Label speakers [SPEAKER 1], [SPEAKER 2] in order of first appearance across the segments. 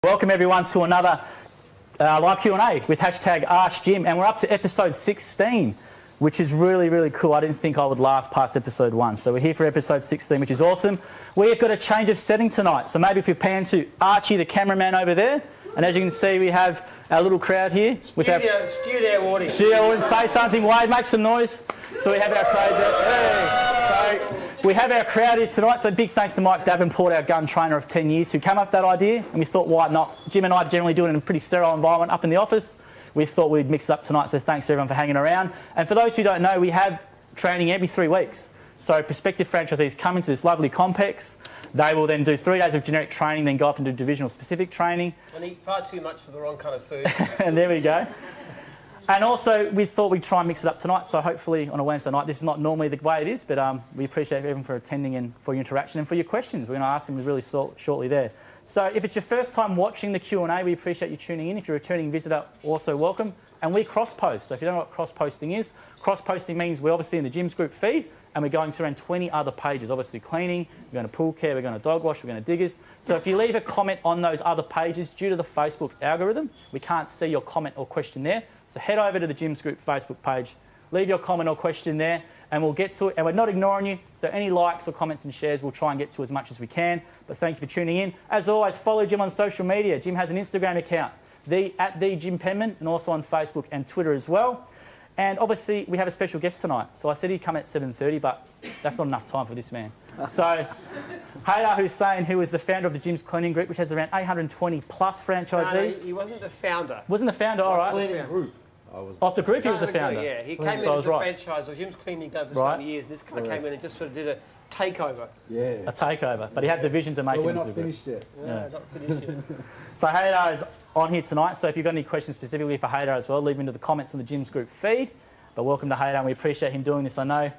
[SPEAKER 1] Welcome everyone to another live Q&A with hashtag AskJim, and we're up to episode 16, which is really, really cool. I didn't think I would last past episode 1, so we're here for episode 16, which is awesome. We've got a change of setting tonight, so maybe if we pan to Archie, the cameraman over there, and as you can see, we have our little crowd here.
[SPEAKER 2] Studio audience.
[SPEAKER 1] Studio audience, say something, Wade, make some noise. So we have our crowd there. So we have our crowd here tonight, so big thanks to Mike Davenport, our gun trainer of 10 years, who came up with that idea, and we thought, why not? Jim and I generally do it in a pretty sterile environment up in the office. We thought we'd mix it up tonight, so thanks to everyone for hanging around. And for those who don't know, we have training every 3 weeks. So prospective franchisees come into this lovely complex. They will then do 3 days of generic training, then go off and do divisional specific training.
[SPEAKER 2] And eat far too much for the wrong kind of food.
[SPEAKER 1] And there we go. And also, we thought we'd try and mix it up tonight, so hopefully on a Wednesday night, this is not normally the way it is, but we appreciate everyone for attending and for your interaction and for your questions. We're going to ask them really shortly there. So if it's your first time watching the Q&A, we appreciate you tuning in. If you're a returning visitor, also welcome. And we cross-post. So if you don't know what cross-posting is, cross-posting means we're obviously in the Jim's Group feed, and we're going to around 20 other pages. Obviously cleaning, we're going to pool care, we're going to dog wash, we're going to diggers. So if you leave a comment on those other pages, due to the Facebook algorithm, we can't see your comment or question there. So head over to the Jim's Group Facebook page, leave your comment or question there, and we'll get to it. And we're not ignoring you, so any likes or comments and shares, we'll try and get to as much as we can. But thank you for tuning in. As always, follow Jim on social media. Jim has an Instagram account, at the Jim Penman, and also on Facebook and Twitter as well. And obviously, we have a special guest tonight. So I said he'd come at 7:30, but that's not enough time for this man. So Haydar Hussain, who is the founder of the Jim's Cleaning Group, which has around 820 plus franchisees.
[SPEAKER 2] No, he wasn't the founder.
[SPEAKER 1] Wasn't the founder, all right.
[SPEAKER 3] Cleaning group.
[SPEAKER 1] Of the group, he was the founder.
[SPEAKER 2] Yeah, he came in as a franchise of Jim's Cleaning Group for some years. This guy came in and just sort of did a takeover.
[SPEAKER 3] Yeah.
[SPEAKER 1] A takeover. But he had the vision to make it.
[SPEAKER 3] We're not finished yet.
[SPEAKER 2] Yeah, not finished yet.
[SPEAKER 1] So Haydar is on here tonight. So if you've got any questions specifically for Haydar as well, leave them into the comments on the Jim's Group feed. But welcome to Haydar, and we appreciate him doing this. I know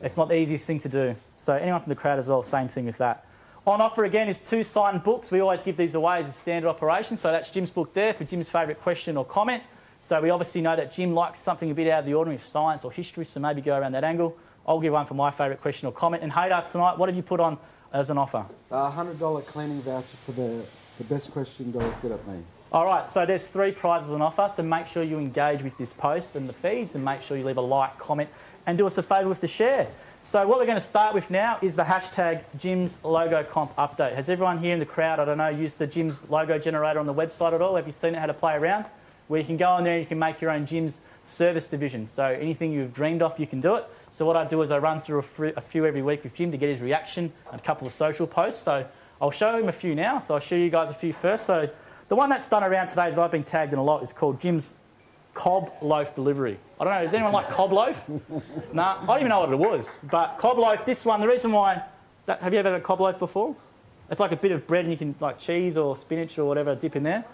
[SPEAKER 1] it's not the easiest thing to do. So anyone from the crowd as well, same thing with that. On offer again is 2 signed books. We always give these away as a standard operation. So that's Jim's book there for Jim's favourite question or comment. So we obviously know that Jim likes something a bit out of the ordinary, science or history, so maybe go around that angle. I'll give one for my favourite question or comment. And Haydar, tonight, what have you put on as an offer?
[SPEAKER 3] $100 cleaning voucher for the best question directed at me.
[SPEAKER 1] All right, so there's 3 prizes on offer, so make sure you engage with this post and the feeds, and make sure you leave a like, comment, and do us a favour with the share. So what we're going to start with now is the hashtag Jim's Logo Comp Update. Has everyone here in the crowd, I don't know, used the Jim's logo generator on the website at all? Have you seen it, how to play around? Where you can go on there and you can make your own Jim's service division. So anything you've dreamed of, you can do it. So what I do is I run through a few every week with Jim to get his reaction and a couple of social posts. So I'll show him a few now. So I'll show you guys a few first. So the one that's done around today, as I've been tagged in a lot, is called Jim's Cob Loaf Delivery. I don't know, does anyone like cob loaf? No, I don't even know what it was. But cob loaf, this one, the reason why... have you ever had a cob loaf before? It's like a bit of bread and you can, like cheese or spinach or whatever, dip in there.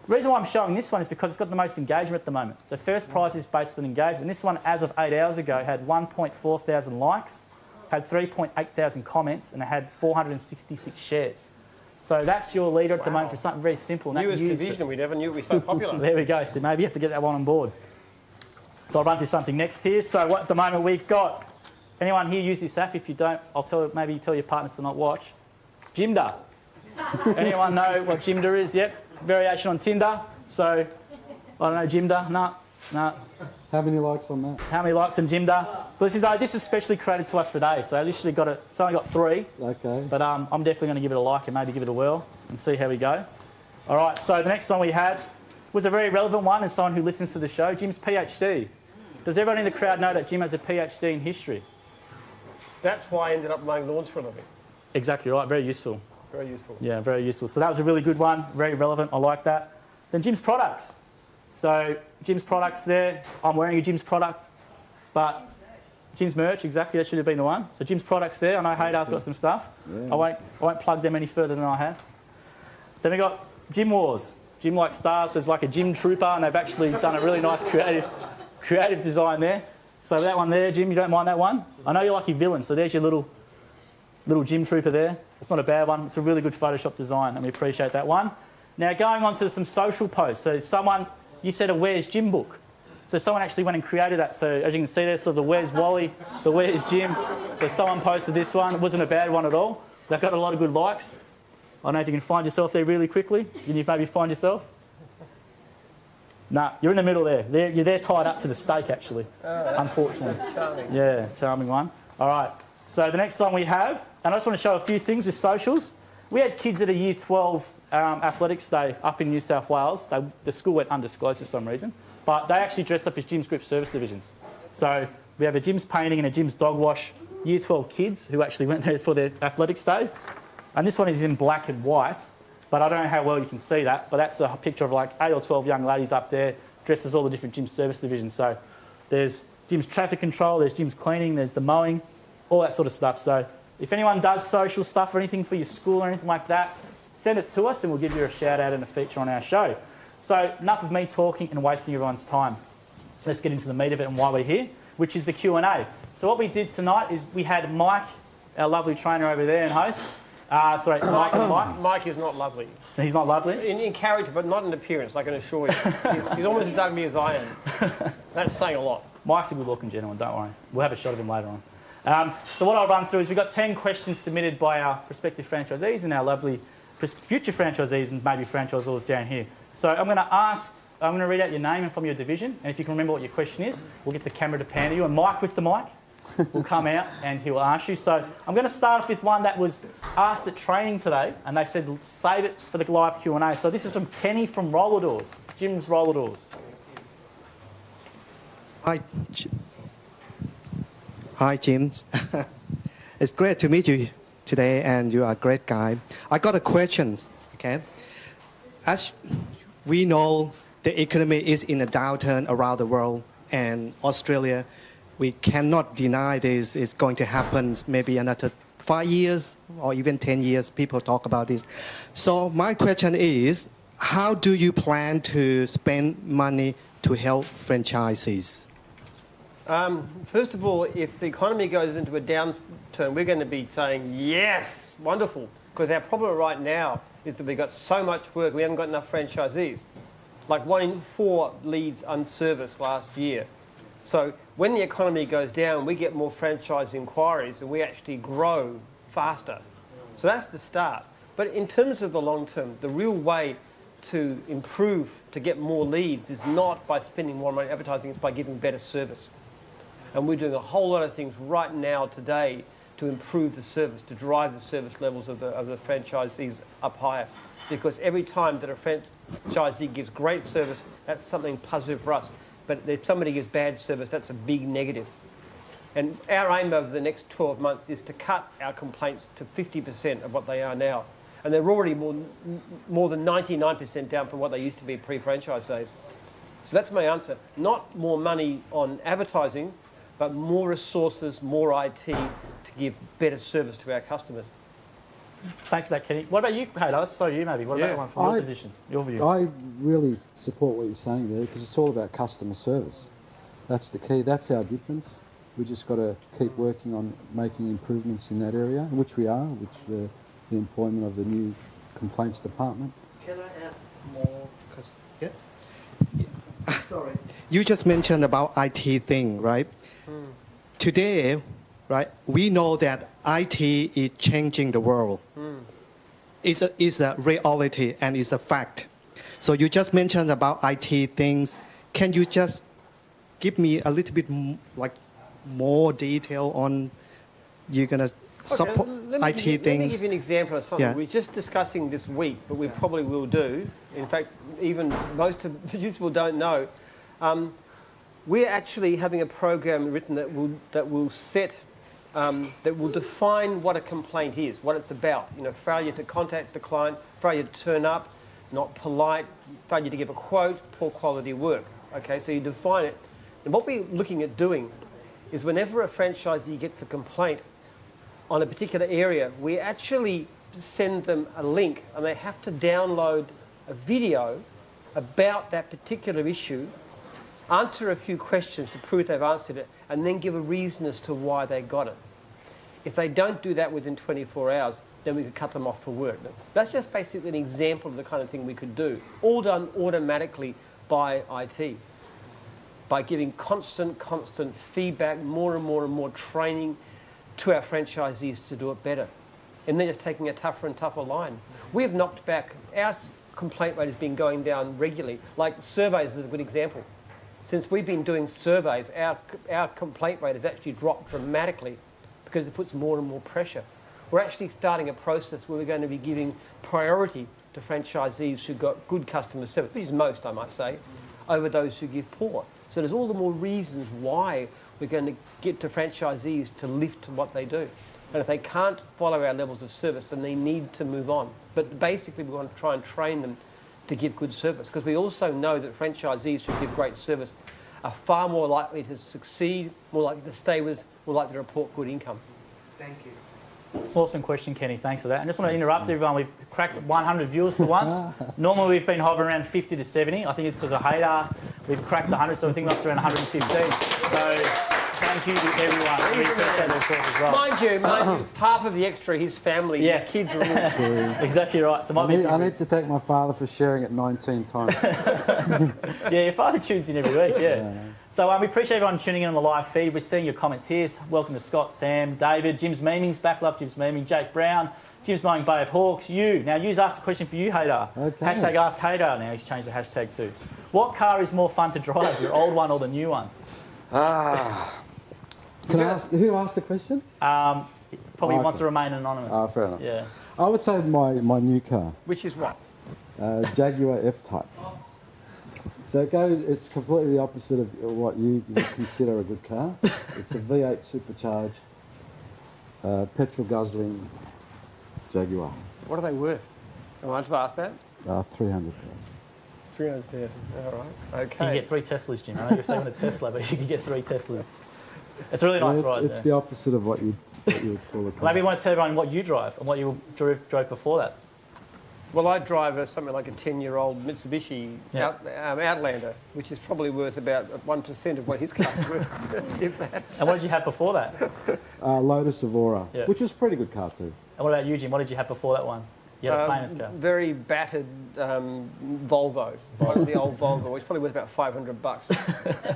[SPEAKER 1] The reason why I'm showing this one is because it's got the most engagement at the moment. So first prize is based on engagement. This one, as of 8 hours ago, had 1.4 thousand likes, had 3.8 thousand comments, and it had 466 shares. So that's your leader at the moment for something very simple.
[SPEAKER 2] Newest division, we never knew it was so popular.
[SPEAKER 1] There we go. So maybe you have to get that one on board. So I'll run through something next here. So at the moment we've got, anyone here use this app? If you don't, maybe tell your partners to not watch. Jimda. Anyone know what Jimda is? Yep. Variation on Tinder. So, I don't know, Jimda? No.
[SPEAKER 3] How many likes on that?
[SPEAKER 1] How many likes on Jimda? But this is specially created to us for today, so I literally got it. It's only got 3.
[SPEAKER 3] Okay.
[SPEAKER 1] But I'm definitely going to give it a like and maybe give it a whirl and see how we go. All right, so the next one we had was a very relevant one as someone who listens to the show, Jim's PhD. Does everyone in the crowd know that Jim has a PhD in history?
[SPEAKER 2] That's why I ended up mowing lawns for a living.
[SPEAKER 1] Exactly right, very useful.
[SPEAKER 2] Very useful.
[SPEAKER 1] Yeah, very useful. So that was a really good one, very relevant, I like that. Then Jim's products. So Jim's products there, I'm wearing a Jim's product, but Jim's merch, exactly, that should have been the one. So Jim's products there, I know Haydar's got some stuff. Yeah, I won't plug them any further than I have. Then we got Jim Wars. Jim Like Stars is like a Jim Trooper, and they've actually done a really nice creative design there. So that one there, Jim, you don't mind that one? I know you like your villain, so there's your little Jim Trooper there. It's not a bad one. It's a really good Photoshop design, and we appreciate that one. Now, going on to some social posts. So you said a Where's Jim book. So someone actually went and created that. So as you can see there, sort of the Where's Wally, the Where's Jim. So someone posted this one. It wasn't a bad one at all. They've got a lot of good likes. I don't know if you can find yourself there really quickly. Can you maybe find yourself? No, you're in the middle there. You're there tied up to the stake, actually, unfortunately.
[SPEAKER 2] Charming.
[SPEAKER 1] Yeah, charming one. All right, so the next song we have, and I just want to show a few things with socials. We had kids at a Year 12 athletics day up in New South Wales. The school went undisclosed for some reason, but they actually dressed up as Jim's Grip service divisions. So we have a Jim's painting and a Jim's dog wash. Year 12 kids who actually went there for their athletics day. And this one is in black and white, but I don't know how well you can see that, but that's a picture of like 8 or 12 young ladies up there dressed as all the different Jim's service divisions. So there's Jim's traffic control, there's Jim's cleaning, there's the mowing, all that sort of stuff. So if anyone does social stuff or anything for your school or anything like that, send it to us and we'll give you a shout out and a feature on our show. So enough of me talking and wasting everyone's time. Let's get into the meat of it and why we're here, which is the Q&A. So what we did tonight is we had Mike, our lovely trainer over there and host. Mike and Mike.
[SPEAKER 2] Mike is not lovely.
[SPEAKER 1] He's not lovely?
[SPEAKER 2] In character, but not in appearance, I can assure you. He's almost as ugly as I am. That's saying a lot.
[SPEAKER 1] Mike's a good-looking gentleman, don't worry. We'll have a shot of him later on. So what I'll run through is we've got 10 questions submitted by our prospective franchisees and our lovely future franchisees and maybe franchisors down here. So I'm going to read out your name and from your division, and if you can remember what your question is, we'll get the camera to pan to you, and Mike with the mic will come out and he will ask you. So I'm going to start off with one that was asked at training today, and they said save it for the live Q&A. So this is from Kenny from Roller Doors, Jim's Roller Doors.
[SPEAKER 4] Hi, James. It's great to meet you today, and you are a great guy. I got a question, okay? As we know, the economy is in a downturn around the world, and Australia, we cannot deny this is going to happen maybe another 5 years or even 10 years. People talk about this. So my question is, how do you plan to spend money to help franchisees?
[SPEAKER 2] First of all, if the economy goes into a downturn, we're going to be saying, yes, wonderful. Because our problem right now is that we've got so much work, we haven't got enough franchisees. Like 1 in 4 leads unserviced last year. So when the economy goes down, we get more franchise inquiries and we actually grow faster. So that's the start. But in terms of the long term, the real way to improve, to get more leads is not by spending more money advertising, it's by giving better service. And we're doing a whole lot of things right now today to improve the service, to drive the service levels of the franchisees up higher. Because every time that a franchisee gives great service, that's something positive for us. But if somebody gives bad service, that's a big negative. And our aim over the next 12 months is to cut our complaints to 50% of what they are now. And they're already more than 99% down from what they used to be pre-franchise days. So that's my answer. Not more money on advertising, but more resources, more IT to give better service to our customers.
[SPEAKER 1] Thanks for that, Kenny. What about you, Hayder? Let's throw you maybe. What about one from your position, your view?
[SPEAKER 3] I really support what you're saying there because it's all about customer service. That's the key. That's our difference. We just got to keep working on making improvements in that area, which we are, which the employment of the new complaints department.
[SPEAKER 4] Can I add more? Sorry. You just mentioned about IT thing, right? Today, right, we know that IT is changing the world. It's a reality and it's a fact. So you just mentioned about IT things. Can you just give me a little bit more detail on you're going to support IT things?
[SPEAKER 2] Let me give you an example of something
[SPEAKER 4] Yeah.
[SPEAKER 2] we're just discussing this week, but we probably will do. In fact, even most of the people don't know. We're actually having a program written that will define what a complaint is, what it's about. You know, failure to contact the client, failure to turn up, not polite, failure to give a quote, poor quality work. Okay, so you define it. And what we're looking at doing is whenever a franchisee gets a complaint on a particular area, we actually send them a link and they have to download a video about that particular issue, answer a few questions to prove they've answered it, and then give a reason as to why they got it. If they don't do that within 24 hours, then we could cut them off for work. That's just basically an example of the kind of thing we could do, all done automatically by IT, by giving constant feedback, more and more training to our franchisees to do it better. and they're just taking a tougher and tougher line. We've knocked back, our complaint rate has been going down regularly. Like surveys is a good example. Since we've been doing surveys, our complaint rate has actually dropped dramatically because it puts more and more pressure. We're actually starting a process where we're going to be giving priority to franchisees who've got good customer service, which is most, I might say, over those who give poor. So there's all the more reasons why we're going to get to franchisees to lift what they do. And if they can't follow our levels of service, then they need to move on. But basically, we want to try and train them to give good service, because we also know that franchisees who give great service are far more likely to succeed, more likely to stay with us, more likely to report good income.
[SPEAKER 4] Thank you.
[SPEAKER 1] It's an awesome question, Kenny. Thanks for that. I just want to interrupt everyone. We've cracked 100 viewers for once. Normally we've been hovering around 50 to 70. I think it's because of Haydar. We've cracked 100, so I think we're up to around 115. So thank you to everyone. We appreciate the support as well.
[SPEAKER 2] Mind you, half of the extra, his family,
[SPEAKER 1] Yes.
[SPEAKER 2] his kids are all...
[SPEAKER 1] Exactly right. So
[SPEAKER 3] I need to thank my father for sharing it 19 times.
[SPEAKER 1] Yeah, your father tunes in every week, yeah. So we appreciate everyone tuning in on the live feed. We're seeing your comments here. Welcome to Scott, Sam, David, Jim's Meanings, back love Jim's Meaning, Jake Brown, Jim's Mowing Bay of Hawks, you. Now, you's asked a question for you, Haydar.
[SPEAKER 3] Okay.
[SPEAKER 1] Hashtag Ask Haydar now. He's changed the hashtag to. What car is more fun to drive, your old one or the new one?
[SPEAKER 3] Can I ask, who asked the question?
[SPEAKER 1] Probably
[SPEAKER 3] okay.
[SPEAKER 1] wants to remain anonymous.
[SPEAKER 3] Fair enough.
[SPEAKER 1] Yeah.
[SPEAKER 3] I would say my new car,
[SPEAKER 2] Which is what?
[SPEAKER 3] Jaguar F-Type. So it's completely the opposite of what you consider a good car. It's a V8 supercharged, petrol guzzling Jaguar.
[SPEAKER 2] What are they worth? I want to ask that.
[SPEAKER 3] 300,000.
[SPEAKER 2] 300,000. All right.
[SPEAKER 1] You
[SPEAKER 2] Okay.
[SPEAKER 1] can get 3 Teslas, Jim. I know you're saying a Tesla, but you can get 3 Teslas. It's a really nice ride.
[SPEAKER 3] It's the opposite of what you would call a car.
[SPEAKER 1] Maybe you want to tell everyone what you drive and what you drove before that.
[SPEAKER 2] Well, I drive something like a 10-year-old Mitsubishi
[SPEAKER 1] Yeah.
[SPEAKER 2] Outlander, which is probably worth about 1% of what his car's worth. If that.
[SPEAKER 1] And what did you have before that?
[SPEAKER 3] Lotus Evora,
[SPEAKER 1] Yeah.
[SPEAKER 3] which was a pretty good car too.
[SPEAKER 1] And what about you, Jim? What did you have before that one? You had a famous car.
[SPEAKER 2] Very battered Volvo, one of the old Volvo, which probably worth about $500.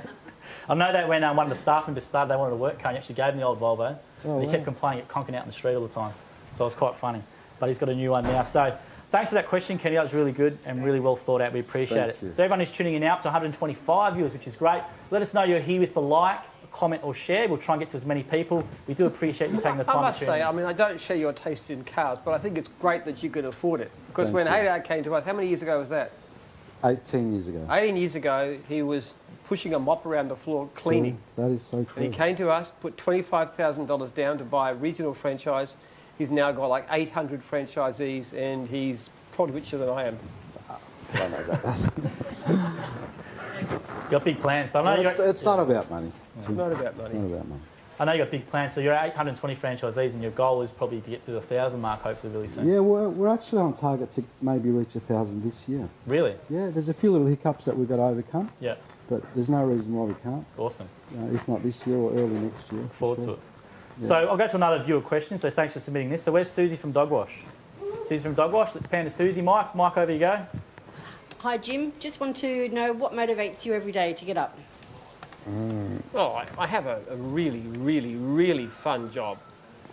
[SPEAKER 1] I know that when one of the staff members started, they wanted a work car, and he actually gave him the old Volvo.
[SPEAKER 3] Oh,
[SPEAKER 1] and he
[SPEAKER 3] wow.
[SPEAKER 1] kept complaining it conking out in the street all the time. So it was quite funny. But he's got a new one now. So thanks for that question, Kenny. That was really good and really well thought out. We appreciate
[SPEAKER 3] Thank
[SPEAKER 1] it.
[SPEAKER 3] you.
[SPEAKER 1] So everyone who's tuning in now, up to 125 viewers, which is great. Let us know you're here with the like, comment or share. We'll try and get to as many people. We do appreciate you taking the time
[SPEAKER 2] I must
[SPEAKER 1] to tune
[SPEAKER 2] say,
[SPEAKER 1] in.
[SPEAKER 2] I mean, I don't share your taste in cars, but I think it's great that you can afford it. Because
[SPEAKER 3] Thank
[SPEAKER 2] when
[SPEAKER 3] you.
[SPEAKER 2] Haydar came to us, how many years ago was that?
[SPEAKER 3] 18 years ago.
[SPEAKER 2] 18 years ago, he was pushing a mop around the floor cleaning.
[SPEAKER 3] That is so
[SPEAKER 2] And
[SPEAKER 3] true.
[SPEAKER 2] he came to us, put $25,000 down to buy a regional franchise. He's now got like 800 franchisees, and he's probably richer than I am.
[SPEAKER 3] I don't know about that.
[SPEAKER 1] You've got big plans, but I know,
[SPEAKER 3] It's not about money.
[SPEAKER 2] It's not about
[SPEAKER 3] It's
[SPEAKER 2] money.
[SPEAKER 3] not about money.
[SPEAKER 1] I know you've got big plans. So you're at 820 franchisees, and your goal is probably to get to the 1,000 mark, hopefully, really soon.
[SPEAKER 3] Yeah, we're actually on target to maybe reach 1,000 this year.
[SPEAKER 1] Really?
[SPEAKER 3] Yeah, there's a few little hiccups that we've got to overcome,
[SPEAKER 1] Yeah.
[SPEAKER 3] but there's no reason why we can't.
[SPEAKER 1] Awesome.
[SPEAKER 3] If not this year or early next year.
[SPEAKER 1] Look forward
[SPEAKER 3] for
[SPEAKER 1] to
[SPEAKER 3] sure.
[SPEAKER 1] it. So I'll go to another viewer question. So thanks for submitting this. So where's Susie from Dogwash? Susie from Dogwash. Let's pan to Susie. Mike, over you go.
[SPEAKER 5] Hi, Jim. Just want to know what motivates you every day to get up.
[SPEAKER 2] Oh, I have a really, really, really fun job.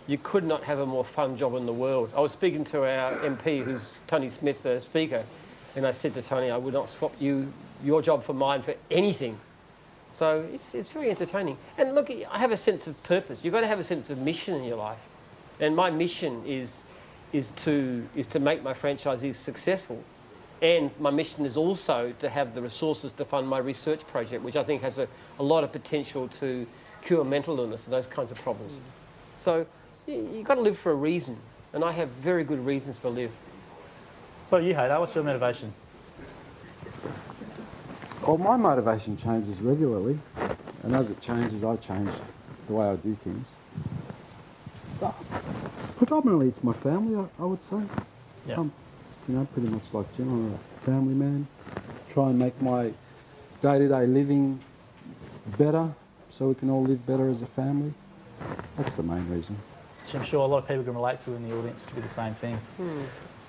[SPEAKER 2] You could not have a more fun job in the world. I was speaking to our MP, who's Tony Smith, the Speaker, and I said to Tony, I would not swap your job for mine for anything. So it's very entertaining. And look, I have a sense of purpose. You've got to have a sense of mission in your life. And my mission is to make my franchisees successful. And my mission is also to have the resources to fund my research project, which I think has a lot of potential to cure mental illness and those kinds of problems. So you've got to live for a reason. And I have very good reasons to live.
[SPEAKER 1] What about you, Haydar? What's your motivation?
[SPEAKER 3] Well, my motivation changes regularly, and as it changes, I change the way I do things. So, predominantly, it's my family, I would say.
[SPEAKER 1] Yeah.
[SPEAKER 3] Pretty much like Jim, I'm a family man. Try and make my day-to-day living better, so we can all live better as a family. That's the main reason.
[SPEAKER 1] Which I'm sure a lot of people can relate to in the audience, which would be the same thing.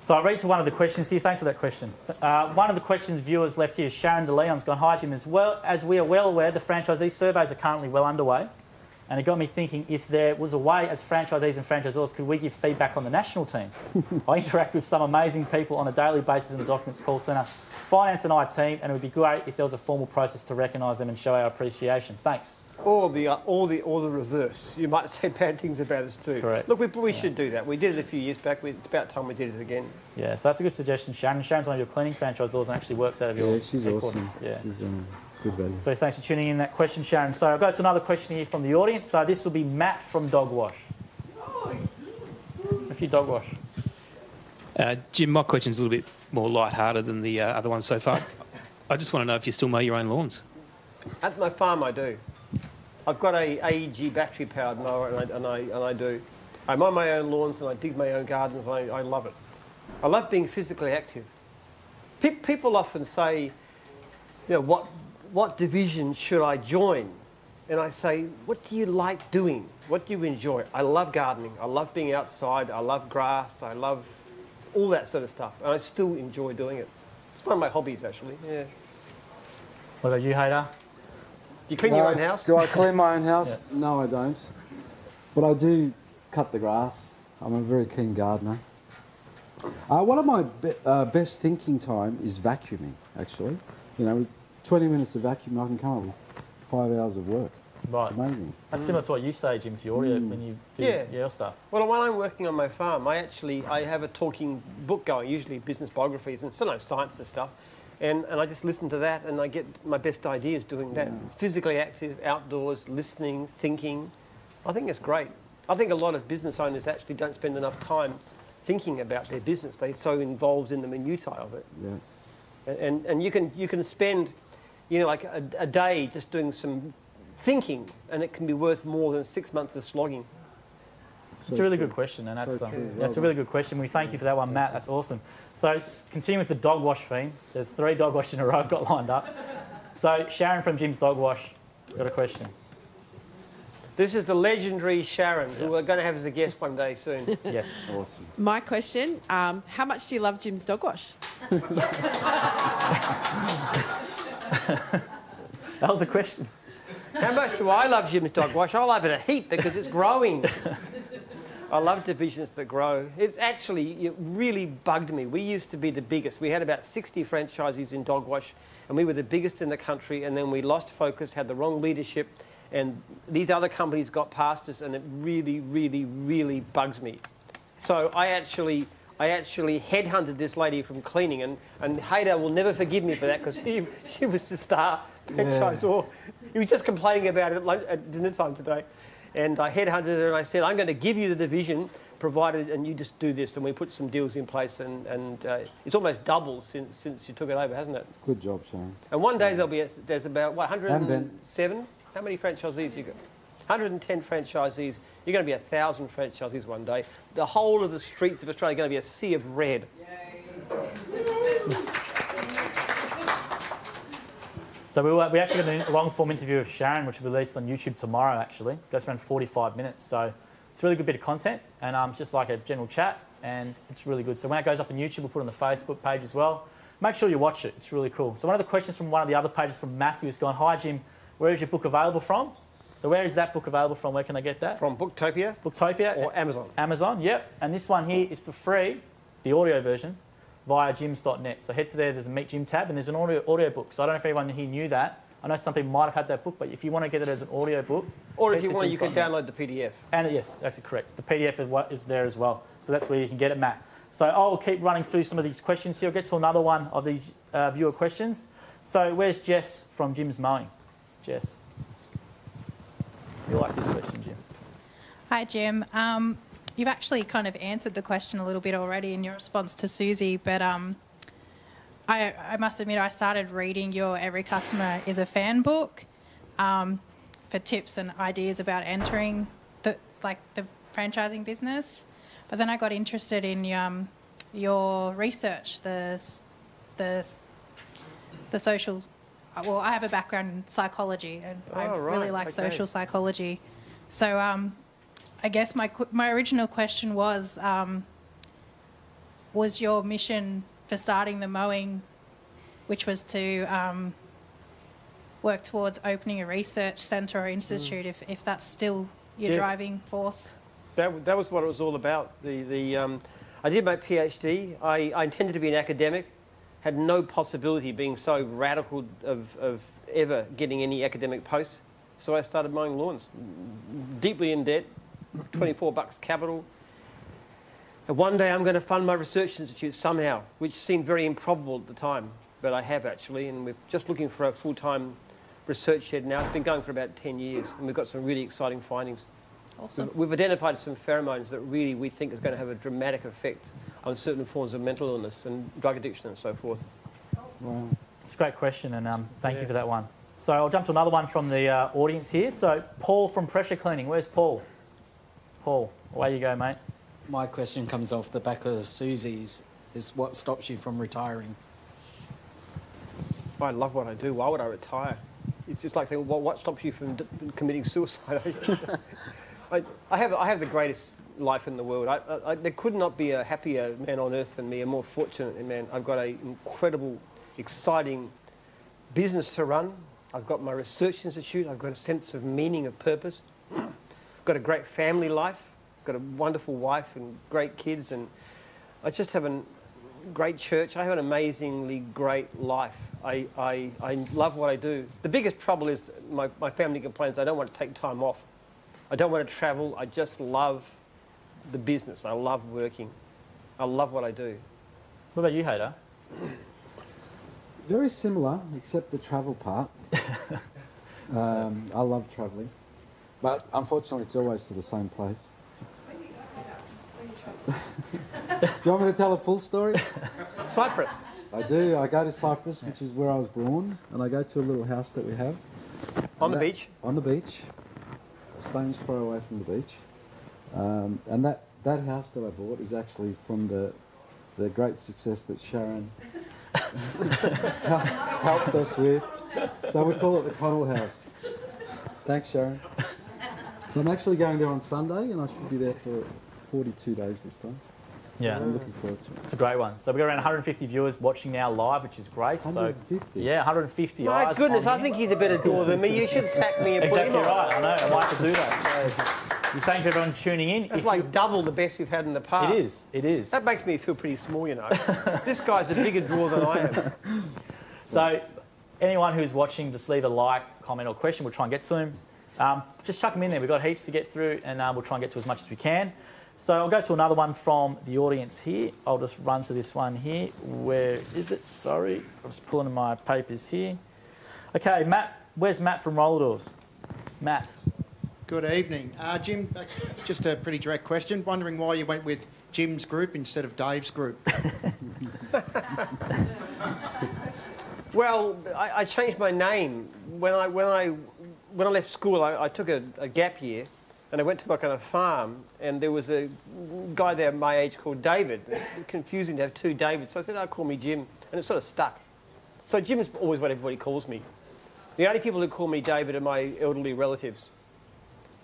[SPEAKER 1] So I'll read to one of the questions here. Thanks for that question. One of the questions viewers left here is Sharon De Leon's gone, hi Jim, as we are well aware, the franchisee surveys are currently well underway. And it got me thinking, if there was a way as franchisees and franchisors, could we give feedback on the national team? I interact with some amazing people on a daily basis in the Documents call centre, finance and IT, and it would be great if there was a formal process to recognise them and show our appreciation. Thanks.
[SPEAKER 2] Or the reverse. You might say bad things about us too.
[SPEAKER 1] Correct.
[SPEAKER 2] Look, we should do that. We did it a few years back. It's about time we did it again.
[SPEAKER 1] Yeah, so that's a good suggestion, Sharon. Sharon's one of your cleaning franchisors and actually works out of your
[SPEAKER 3] Yeah, she's
[SPEAKER 1] headquarters.
[SPEAKER 3] awesome.
[SPEAKER 1] Yeah.
[SPEAKER 3] She's good value.
[SPEAKER 1] So thanks for tuning in that question, Sharon. So I've got to another question here from the audience. So this will be Matt from Dog Wash. A few Dog Wash.
[SPEAKER 6] Jim, my question's a little bit more light-hearted than the other ones so far. I just want to know if you still mow your own lawns.
[SPEAKER 2] At my farm, I do. I've got a AEG battery-powered mower, and I do. I mow my own lawns and I dig my own gardens. And I love it. I love being physically active. People often say, you know, what division should I join? And I say, what do you like doing? What do you enjoy? I love gardening. I love being outside. I love grass. I love all that sort of stuff. And I still enjoy doing it. It's one of my hobbies, actually. Yeah.
[SPEAKER 1] What about you, Hader?
[SPEAKER 2] You clean your own house?
[SPEAKER 3] Do I clean my own house? Yeah. No, I don't. But I do cut the grass. I'm a very keen gardener. One of my best thinking time is vacuuming, actually. You know, with 20 minutes of vacuum, I can come up with 5 hours of work.
[SPEAKER 1] Right.
[SPEAKER 3] It's amazing.
[SPEAKER 1] That's similar to what you say, Jim, with your audio when you do your stuff.
[SPEAKER 2] Well, when I'm working on my farm, I have a talking book going, usually business biographies and sometimes science and stuff. And I just listen to that and I get my best ideas doing that. Physically active, outdoors, listening, thinking. I think it's great. I think a lot of business owners actually don't spend enough time thinking about their business. They're so involved in the minutiae of it.
[SPEAKER 3] Yeah.
[SPEAKER 2] And you can spend, you know, like a day just doing some thinking, and it can be worth more than 6 months of slogging.
[SPEAKER 1] It's a really good question, and that's a really good question. We thank you for that one, Matt. That's awesome. So continue with the dog wash theme. There's 3 dog wash in a row I've got lined up. So Sharon from Jim's Dog Wash, got a question.
[SPEAKER 2] This is the legendary Sharon, who we're going to have as a guest one day soon.
[SPEAKER 1] Yes.
[SPEAKER 3] Awesome.
[SPEAKER 7] My question, how much do you love Jim's Dog Wash?
[SPEAKER 1] That was a question.
[SPEAKER 2] How much do I love Jim's Dog Wash? I love it a heap because it's growing. I love divisions that grow. It's actually, it really bugged me. We used to be the biggest. We had about 60 franchisees in Dog Wash, and we were the biggest in the country, and then we lost focus, had the wrong leadership, and these other companies got past us, and it really, really, really bugs me. So I actually headhunted this lady from cleaning, and Hader will never forgive me for that because she was the star franchisor. He was just complaining about it at dinner time today. And I headhunted her and I said, I'm going to give you the division, provided, and you just do this. And we put some deals in place, and it's almost doubled since you took it over, hasn't it?
[SPEAKER 3] Good job, Sharon.
[SPEAKER 2] And one day there's about, what, 107? How many franchisees you got? 110 franchisees. You're going to be 1,000 franchisees one day. The whole of the streets of Australia are going to be a sea of red.
[SPEAKER 1] So we actually got a long-form interview of Sharon, which will be released on YouTube tomorrow, actually. It goes around 45 minutes. So it's a really good bit of content, and it's just like a general chat, and it's really good. So when it goes up on YouTube, we'll put it on the Facebook page as well. Make sure you watch it. It's really cool. So one of the questions from one of the other pages from Matthew has gone, hi, Jim, where is your book available from? So where is that book available from? Where can they get that?
[SPEAKER 2] From Booktopia.
[SPEAKER 1] Booktopia.
[SPEAKER 2] Or Amazon.
[SPEAKER 1] Amazon, yep. And this one here is for free, the audio version, via gyms.net. So head to there's a Meet Jim tab, and there's an audio book. So I don't know if anyone here knew that. I know some people might have had that book, but if you want to get it as an audio book...
[SPEAKER 2] Or if you want, you can download the PDF.
[SPEAKER 1] And yes, that's correct. The PDF is there as well. So that's where you can get it, Matt. So I'll keep running through some of these questions here. I'll get to another one of these viewer questions. So where's Jess from Jim's Mowing? Jess. You like this question, Jim?
[SPEAKER 8] Hi, Jim. You've actually kind of answered the question a little bit already in your response to Susie, but I must admit I started reading your Every Customer is a Fan book for tips and ideas about entering the franchising business. But then I got interested in your research, the social. Well, I have a background in psychology, and I really like social psychology. So I guess my original question was your mission for starting the mowing, which was to work towards opening a research centre or institute if that's still your
[SPEAKER 2] Yes.
[SPEAKER 8] driving force?
[SPEAKER 2] That was what it was all about. I did my PhD. I intended to be an academic. Had no possibility of being so radical of ever getting any academic posts. So I started mowing lawns, deeply in debt, $24 capital. And one day I'm going to fund my research institute somehow, which seemed very improbable at the time, but I have actually, and we're just looking for a full-time research head now. It's been going for about 10 years, and we've got some really exciting findings.
[SPEAKER 8] Awesome.
[SPEAKER 2] We've identified some pheromones that really we think is going to have a dramatic effect on certain forms of mental illness and drug addiction and so forth.
[SPEAKER 3] Wow.
[SPEAKER 1] It's a great question, and thank you for that one. So I'll jump to another one from the audience here. So Paul from Pressure Cleaning. Where's Paul? Paul, away you go, mate.
[SPEAKER 9] My question comes off the back of Susie's, is what stops you from retiring?
[SPEAKER 2] I love what I do. Why would I retire? It's just like saying, well, what stops you from committing suicide? I have the greatest life in the world. There could not be a happier man on earth than me, a more fortunate man. I've got an incredible, exciting business to run. I've got my research institute. I've got a sense of meaning, of purpose. I've got a great family life. I've got a wonderful wife and great kids. And I just have a great church. I have an amazingly great life. I love what I do. The biggest trouble is my family complains I don't want to take time off. I don't want to travel. I just love the business. I love working. I love what I do.
[SPEAKER 1] What about you, Hader?
[SPEAKER 3] Very similar, except the travel part. I love travelling, but unfortunately it's always to the same place. Do you want me to tell a full story?
[SPEAKER 2] Cyprus.
[SPEAKER 3] I do. I go to Cyprus, which is where I was born, and I go to a little house that we have.
[SPEAKER 2] On the beach?
[SPEAKER 3] On the beach. A stone's throw away from the beach. And that house that I bought is actually from the great success that Sharon helped us with. So we call it the Connell House. Thanks, Sharon. So I'm actually going there on Sunday, and I should be there for 42 days this time.
[SPEAKER 1] Yeah.
[SPEAKER 3] I'm looking forward to it.
[SPEAKER 1] It's a great one. So we've got around 150 viewers watching now live, which is great.
[SPEAKER 3] 150?
[SPEAKER 1] So, yeah, 150
[SPEAKER 2] My
[SPEAKER 1] eyes
[SPEAKER 2] goodness,
[SPEAKER 1] on
[SPEAKER 2] I think he's a better drawer than me. You should sack me and put him
[SPEAKER 1] Exactly
[SPEAKER 2] on.
[SPEAKER 1] right. I know. I might have to do that. So, thank you everyone tuning in.
[SPEAKER 2] That's like double the best we've had in the past.
[SPEAKER 1] It is. It is.
[SPEAKER 2] That makes me feel pretty small, you know. This guy's a bigger drawer than I am.
[SPEAKER 1] So, anyone who's watching, just leave a like, comment, or question. We'll try and get to them. Just chuck them in there. We've got heaps to get through, and we'll try and get to as much as we can. So I'll go to another one from the audience here. I'll just run to this one here. Where is it? Sorry, I'm just pulling my papers here. Okay, Matt. Where's Matt from Rolladors? Matt.
[SPEAKER 10] Good evening. Jim, just a pretty direct question. Wondering why you went with Jim's group instead of Dave's group.
[SPEAKER 2] Well, I changed my name. When I left school, I took a gap year, and I went to work on a farm, and there was a guy there my age called David. It's confusing to have two Davids, so I said, call me Jim, and it sort of stuck. So Jim is always what everybody calls me. The only people who call me David are my elderly relatives.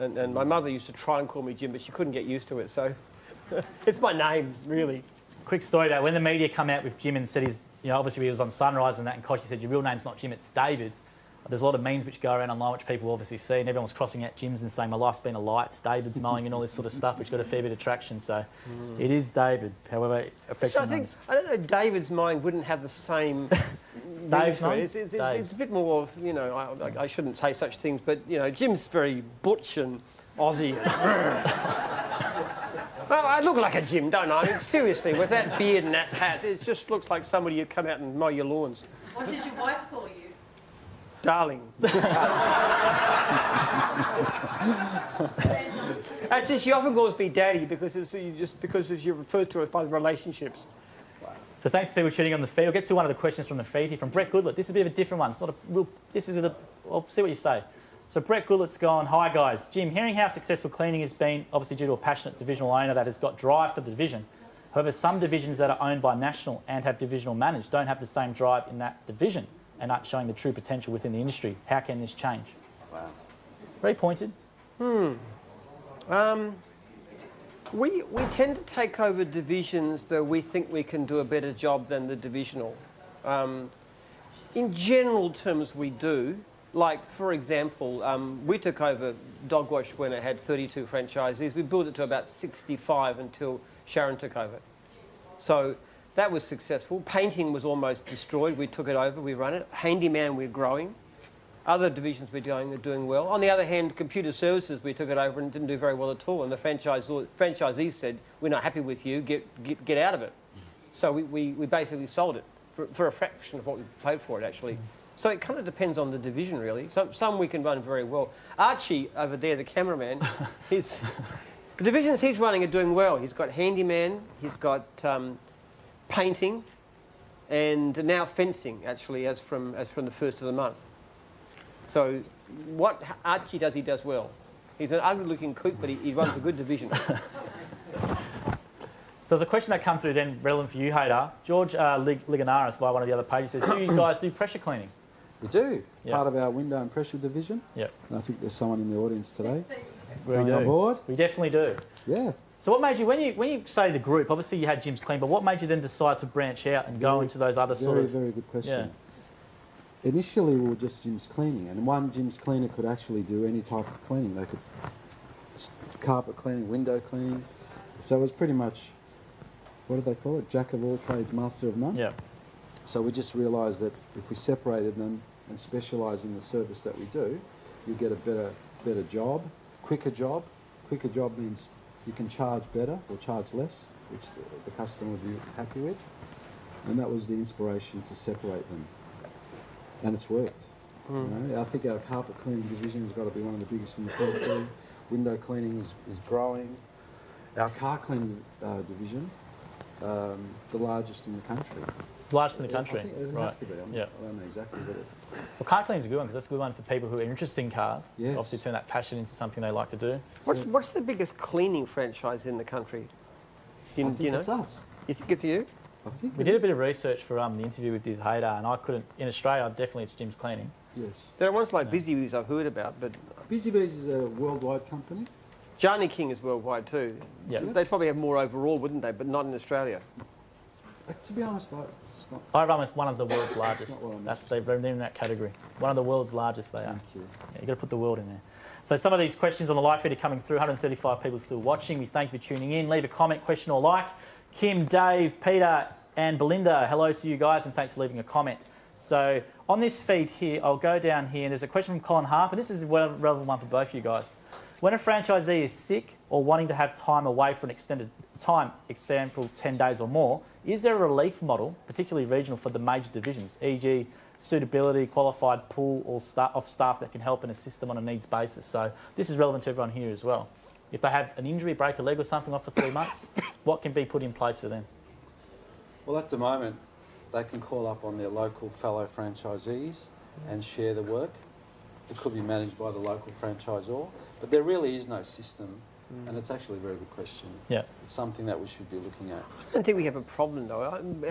[SPEAKER 2] And my mother used to try and call me Jim, but she couldn't get used to it, so it's my name, really.
[SPEAKER 1] Quick story about when the media come out with Jim and said obviously he was on Sunrise and that, and Kochie said, your real name's not Jim, it's David. There's a lot of memes which go around online which people obviously see, and everyone was crossing out Jim's and saying, my life's been a light, it's David's mowing and all this sort of stuff, which got a fair bit of traction. So it is David, however affectionate.
[SPEAKER 2] So I don't know, David's mind wouldn't have the same...
[SPEAKER 1] Dave's mind?
[SPEAKER 2] It's a bit more of, I shouldn't say such things, but, Jim's very butch and Aussie. Well, I look like a Jim, don't I? I mean, seriously, with that beard and that hat, it just looks like somebody who'd come out and mow your lawns.
[SPEAKER 5] What does your wife call you?
[SPEAKER 2] Darling. Actually, she often calls me Daddy because you're referred to as by the relationships.
[SPEAKER 1] So thanks to people tuning on the feed. We'll get to one of the questions from the feed here from Brett Goodlett. This is a bit of a different one. It's not a real... I'll see what you say. So Brett Goodlett's gone, hi guys. Jim, hearing how successful cleaning has been, obviously due to a passionate divisional owner that has got drive for the division. However, some divisions that are owned by national and have divisional managed don't have the same drive in that division and aren't showing the true potential within the industry. How can this change?
[SPEAKER 9] Wow.
[SPEAKER 1] Very pointed.
[SPEAKER 2] We tend to take over divisions that we think we can do a better job than the divisional. In general terms, we do. Like, for example, we took over Dog Wash when it had 32 franchisees. We built it to about 65 until Sharon took over. So that was successful. Painting was almost destroyed. We took it over, we run it. Handyman, we're growing. Other divisions we're doing well. On the other hand, computer services, we took it over and didn't do very well at all. And the franchisees said, we're not happy with you, get out of it. So we basically sold it for a fraction of what we paid for it, actually. So it kind of depends on the division, really. Some we can run very well. Archie, over there, the cameraman, the divisions he's running are doing well. He's got handyman, he's got painting, and now fencing, actually, as from the first of the month. So what Archie does, he does well. He's an ugly-looking coot, but he runs a good division.
[SPEAKER 1] So there's a question that comes through then, relevant for you, Hayder. George Liganaris, via one of the other pages, says, do you guys do pressure cleaning?
[SPEAKER 3] We do.
[SPEAKER 1] Yep.
[SPEAKER 3] Part of our window and pressure division.
[SPEAKER 1] Yep.
[SPEAKER 3] And I think there's someone in the audience today.
[SPEAKER 1] We
[SPEAKER 3] coming
[SPEAKER 1] do.
[SPEAKER 3] on board.
[SPEAKER 1] We definitely do.
[SPEAKER 3] Yeah.
[SPEAKER 1] So what made you, when you say the group, obviously you had Jim's Clean, but what made you then decide to branch out and go into those other sort of...
[SPEAKER 3] Very good question.
[SPEAKER 1] Yeah.
[SPEAKER 3] Initially, we were just Jim's Cleaning, and one Jim's Cleaner could actually do any type of cleaning. They could carpet cleaning, window cleaning. So it was pretty much, what do they call it? Jack of all trades, master of none.
[SPEAKER 1] Yeah.
[SPEAKER 3] So we just realised that if we separated them and specialise in the service that we do, you get a better job, quicker job. Quicker job means you can charge better or charge less, which the customer will be happy with. And that was the inspiration to separate them. And it's worked. You know, I think our carpet cleaning division has got to be one of the biggest in the country. Window cleaning is growing. Our car cleaning division, the largest in the country.
[SPEAKER 1] Largest in the country,
[SPEAKER 3] I think it doesn't
[SPEAKER 1] right?
[SPEAKER 3] have to be.
[SPEAKER 1] Yeah.
[SPEAKER 3] I don't know exactly, but
[SPEAKER 1] Well, car cleaning is a good one because that's a good one for people who are interested in cars.
[SPEAKER 3] Yes.
[SPEAKER 1] Obviously, turn that passion into something they like to do.
[SPEAKER 2] What's the biggest cleaning franchise in the country?
[SPEAKER 3] I think it's us.
[SPEAKER 2] You think it's you?
[SPEAKER 3] I think
[SPEAKER 1] We did a bit of research for the interview with this Hayder, and I couldn't. In Australia, definitely it's Jim's Cleaning.
[SPEAKER 3] Yes.
[SPEAKER 2] There are ones like Busy Bees I've heard about, but
[SPEAKER 3] Busy Bees is a worldwide company.
[SPEAKER 2] Johnny King is worldwide too.
[SPEAKER 1] Yeah.
[SPEAKER 2] They'd probably have more overall, wouldn't they? But not in Australia.
[SPEAKER 3] To be honest, it's not.
[SPEAKER 1] I run with one of the world's largest.
[SPEAKER 3] not what I meant.
[SPEAKER 1] That's they're in that category. One of the world's largest they are.
[SPEAKER 3] Thank you.
[SPEAKER 1] Yeah, you got to put the world in there. So some of these questions on the live feed are coming through. 135 people still watching. We thank you for tuning in. Leave a comment, question or like. Kim, Dave, Peter and Belinda, hello to you guys and thanks for leaving a comment. So on this feed here, I'll go down here and there's a question from Colin Harper. This is a relevant one for both of you guys. When a franchisee is sick or wanting to have time away for an extended time, example 10 days or more, is there a relief model, particularly regional, for the major divisions, e.g. suitability, qualified pool of staff that can help and assist them on a needs basis? So this is relevant to everyone here as well. If they have an injury, break a leg or something off for 3 months, what can be put in place for them?
[SPEAKER 3] Well, at the moment, they can call up on their local fellow franchisees and share the work. It could be managed by the local franchisor, but there really is no system, and it's actually a very good question.
[SPEAKER 1] Yeah.
[SPEAKER 3] It's something that we should be looking at.
[SPEAKER 2] I don't think we have a problem though.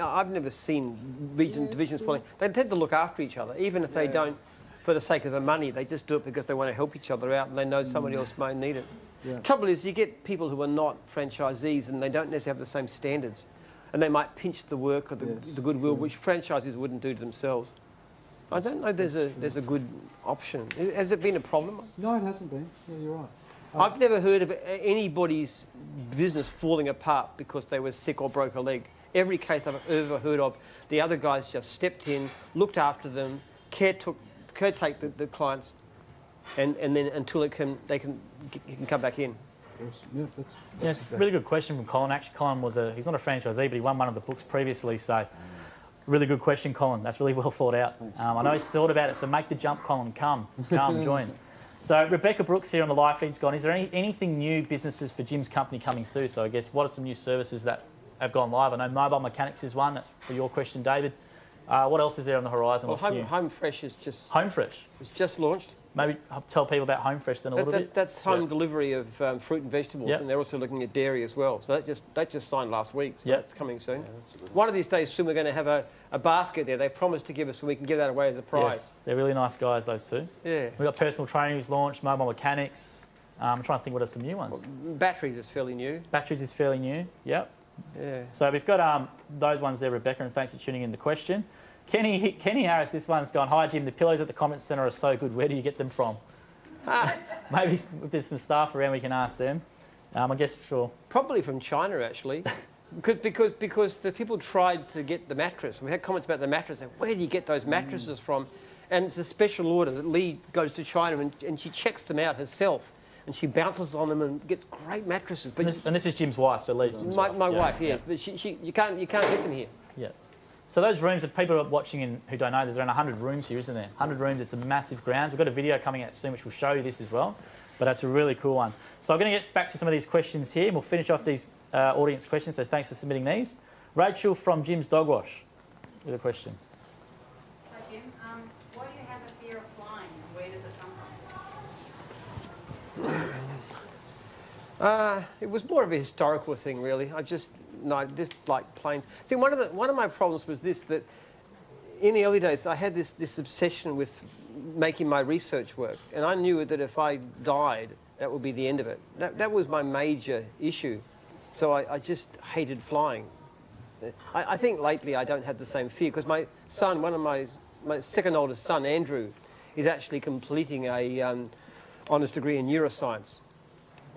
[SPEAKER 2] I've never seen divisions falling. They tend to look after each other, even if they don't, for the sake of the money. They just do it because they want to help each other out, and they know somebody else may need it.
[SPEAKER 3] Yeah.
[SPEAKER 2] Trouble is, you get people who are not franchisees, and they don't necessarily have the same standards, and they might pinch the work or the goodwill, which franchisees wouldn't do to themselves. I don't know. There's a good option. Has it been a problem?
[SPEAKER 3] No, it hasn't been. Yeah, you're right.
[SPEAKER 2] I've never heard of anybody's business falling apart because they were sick or broke a leg. Every case I've ever heard of, the other guys just stepped in, looked after them, caretake the clients, and then until you can come back in.
[SPEAKER 3] Yeah,
[SPEAKER 1] It's a really good question from Colin. Actually, Colin he's not a franchisee, but he won one of the books previously, so really good question, Colin. That's really well thought out. I know he's thought about it, so make the jump, Colin. Come, join. So Rebecca Brooks here on the live feed's gone. Is there anything new businesses for Jim's company coming soon? So I guess what are some new services that have gone live? I know mobile mechanics is one. That's for your question, David. What else is there on the horizon?
[SPEAKER 2] Well, Home Fresh is just...
[SPEAKER 1] Home Fresh?
[SPEAKER 2] It's just launched.
[SPEAKER 1] Maybe tell people about Home Fresh then a little bit.
[SPEAKER 2] That's home delivery of fruit and vegetables, and they're also looking at dairy as well. So that just signed last week, so that's coming soon. Yeah, one of these days soon we're going to have a basket there. They promised to give us, so we can give that away as a prize.
[SPEAKER 1] Yes, they're really nice guys, those two.
[SPEAKER 2] Yeah.
[SPEAKER 1] We've got personal training who's launched, mobile mechanics. I'm trying to think what are some new ones.
[SPEAKER 2] Well, batteries is fairly new.
[SPEAKER 1] Batteries is fairly new, yep.
[SPEAKER 2] Yeah.
[SPEAKER 1] So we've got those ones there, Rebecca, and thanks for tuning in the question. Kenny Harris, this one's gone, hi Jim, the pillows at the Comment Centre are so good. Where do you get them from? Maybe if there's some staff around, we can ask them. I guess, sure.
[SPEAKER 2] Probably from China, actually. because the people tried to get the mattress. We had comments about the mattress. Like, where do you get those mattresses from? And it's a special order that Lee goes to China and she checks them out herself. And she bounces on them and gets great mattresses. But
[SPEAKER 1] and this is Jim's wife, so Lee's Jim's wife.
[SPEAKER 2] My wife, yeah. But you can't get them here.
[SPEAKER 1] Yeah. So those rooms that people are watching who don't know, there's around 100 rooms here, isn't there? 100 rooms, it's a massive grounds. We've got a video coming out soon which will show you this as well. But that's a really cool one. So I'm going to get back to some of these questions here and we'll finish off these audience questions. So thanks for submitting these. Rachel from Jim's Dog Wash with a question.
[SPEAKER 11] Hi Jim, why do you have a fear of flying and where does it come from?
[SPEAKER 2] It was more of a historical thing, really. I just like planes. See, one of my problems was this, that in the early days I had this obsession with making my research work, and I knew that if I died, that would be the end of it. That was my major issue. So I just hated flying. I think lately I don't have the same fear, because my son, my second oldest son, Andrew, is actually completing a honours degree in neuroscience.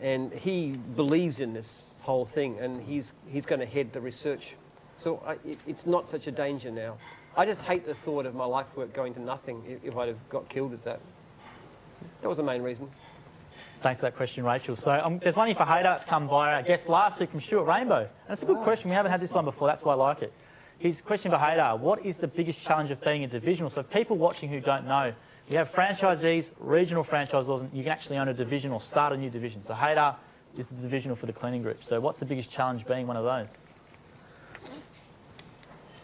[SPEAKER 2] And he believes in this whole thing, and he's going to head the research. So it's not such a danger now. I just hate the thought of my life work going to nothing if I'd have got killed at that. That was the main reason.
[SPEAKER 1] Thanks for that question, Rachel. So there's one here for Haydar that's come via, I guess, last week from Stuart Rainbow. And it's a good question. We haven't had this one before. That's why I like it. His question for Haydar, what is the biggest challenge of being a divisional? So for people watching who don't know, we have franchisees, regional franchisors, and you can actually own a division or start a new division. So Haydar is the divisional for the cleaning group. So what's the biggest challenge being one of those?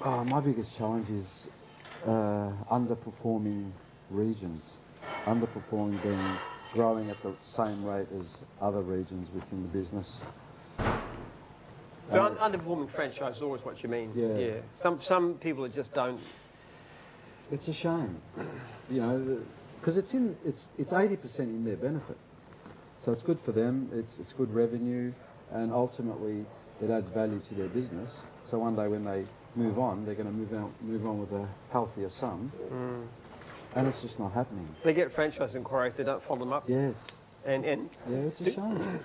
[SPEAKER 3] Oh, my biggest challenge is underperforming regions. Underperforming being growing at the same rate as other regions within the business.
[SPEAKER 2] So underperforming franchisor is what you mean?
[SPEAKER 3] Yeah.
[SPEAKER 2] Some people that just don't...
[SPEAKER 3] It's a shame, you know, because it's 80% in their benefit. So it's good for them, it's good revenue, and ultimately it adds value to their business. So one day when they move on, they're going to move on with a healthier sum. And it's just not happening.
[SPEAKER 2] They get franchise inquiries, they don't follow them up.
[SPEAKER 3] Yes.
[SPEAKER 2] And
[SPEAKER 3] yeah, it's a shame.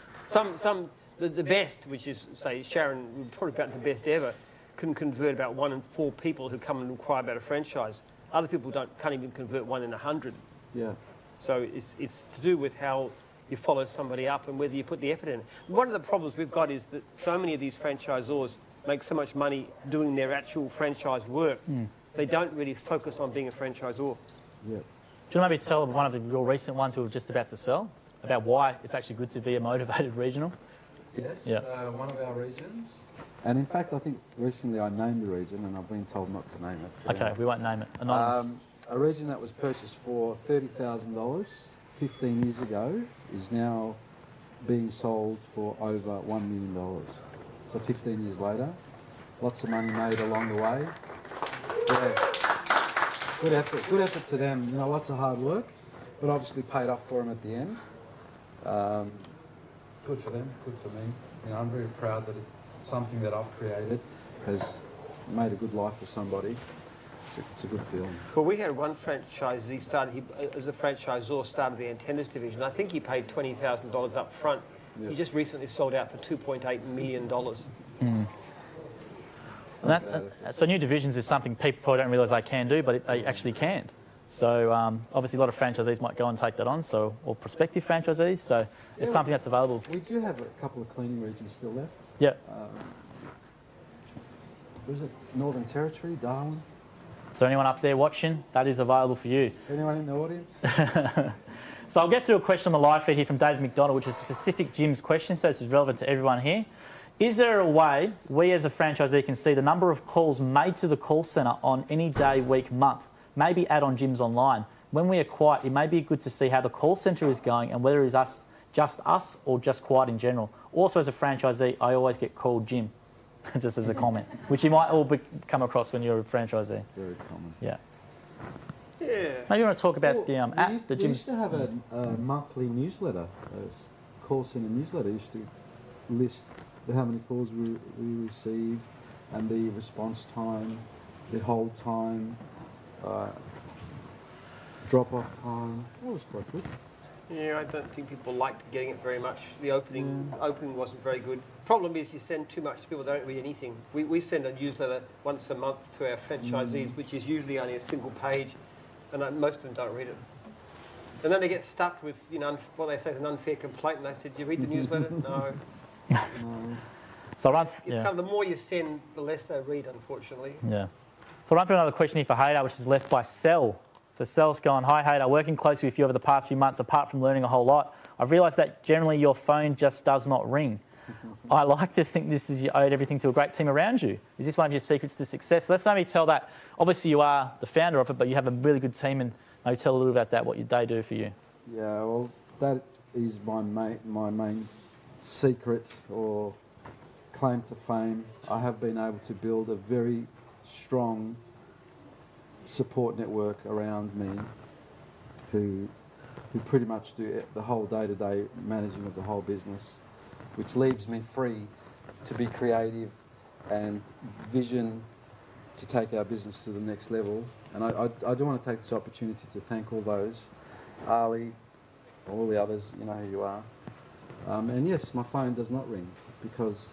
[SPEAKER 2] The best, which is, say, Sharon, probably about the best ever, can convert about 1 in 4 people who come and inquire about a franchise. Other people can't even convert 1 in 100.
[SPEAKER 3] Yeah.
[SPEAKER 2] So it's to do with how you follow somebody up and whether you put the effort in. One of the problems we've got is that so many of these franchisors make so much money doing their actual franchise work, they don't really focus on being a franchisor.
[SPEAKER 3] Yeah.
[SPEAKER 1] Do you want to maybe tell one of the real recent ones who were just about to sell about why it's actually good to be a motivated regional?
[SPEAKER 3] Yes,
[SPEAKER 1] yeah.
[SPEAKER 3] One of our regions. And in fact, I think recently I named the region and I've been told not to name it.
[SPEAKER 1] Okay, we won't name it. Anonymous.
[SPEAKER 3] A region that was purchased for $30,000 15 years ago is now being sold for over $1 million. So 15 years later, lots of money made along the way. Yeah. Good effort to them. You know, lots of hard work, but obviously paid off for them at the end. Good for them, good for me. You know, I'm very proud that something that I've created has made a good life for somebody. It's a good feeling.
[SPEAKER 2] Well, we had one franchisee started, as a franchisor, started the antennas division. I think he paid $20,000 up front. Yep. He just recently sold out for $2.8 million.
[SPEAKER 1] So new divisions is something people probably don't realise they can do, but they actually can. So obviously a lot of franchisees might go and take that on, or prospective franchisees, so it's something that's available.
[SPEAKER 3] We do have a couple of cleaning regions still left.
[SPEAKER 1] Yeah.
[SPEAKER 3] Was it Northern Territory, Darwin?
[SPEAKER 1] So anyone up there watching, that is available for you.
[SPEAKER 3] Anyone in the audience?
[SPEAKER 1] So I'll get to a question on the live feed here from David McDonald, which is a specific Jim's question, so this is relevant to everyone here. Is there a way we as a franchisee can see the number of calls made to the call centre on any day, week, month? Maybe add on Jim's Online. When we are quiet, it may be good to see how the call centre is going and whether it is just us or just quiet in general. Also, as a franchisee, I always get called Jim, just as a comment, which you might all come across when you're a franchisee.
[SPEAKER 3] Very common.
[SPEAKER 1] Yeah.
[SPEAKER 2] Yeah.
[SPEAKER 1] Maybe you want to talk about the app, the Jim's...
[SPEAKER 3] We used to have a monthly newsletter, a call centre newsletter. Used to list how many calls we received and the response time, the hold time, Drop-off time, that was quite good.
[SPEAKER 2] Yeah, I don't think people liked getting it very much. The opening wasn't very good. Problem is you send too much, people don't read anything. We send a newsletter once a month to our franchisees, which is usually only a single page, and most of them don't read it. And then they get stuck with, what they say is an unfair complaint, and they said, "Do you read the newsletter?" No.
[SPEAKER 1] So
[SPEAKER 2] It's kind of the more you send, the less they read, unfortunately.
[SPEAKER 1] Yeah. So I'll run through another question here for Haydar, which is left by Sel. So Sel's gone, "Hi Haydar, working closely with you over the past few months, apart from learning a whole lot, I've realised that generally your phone just does not ring. I like to think this is you owed everything to a great team around you. Is this one of your secrets to success?" So let's maybe tell that. Obviously you are the founder of it, but you have a really good team, and maybe tell a little about that, what they do for you.
[SPEAKER 3] Yeah, well, that is my main secret or claim to fame. I have been able to build a very strong support network around me who pretty much do the whole day-to-day managing of the whole business, which leaves me free to be creative and vision to take our business to the next level. And I do want to take this opportunity to thank all those, Ali, all the others, you know who you are. And yes, my phone does not ring because,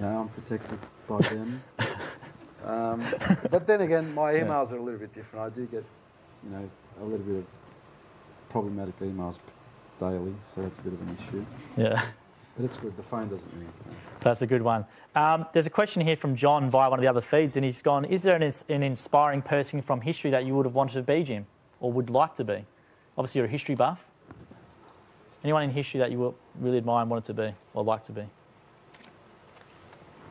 [SPEAKER 3] I'm protected by them. But then again, my emails are a little bit different. I do get, a little bit of problematic emails daily, so that's a bit of an issue.
[SPEAKER 1] Yeah.
[SPEAKER 3] But it's good, the phone doesn't ring.
[SPEAKER 1] That's a good one. There's a question here from John via one of the other feeds, and he's gone, "Is there an inspiring person from history that you would have wanted to be, Jim, or would like to be?" Obviously, you're a history buff. Anyone in history that you really admire and wanted to be, or like to be?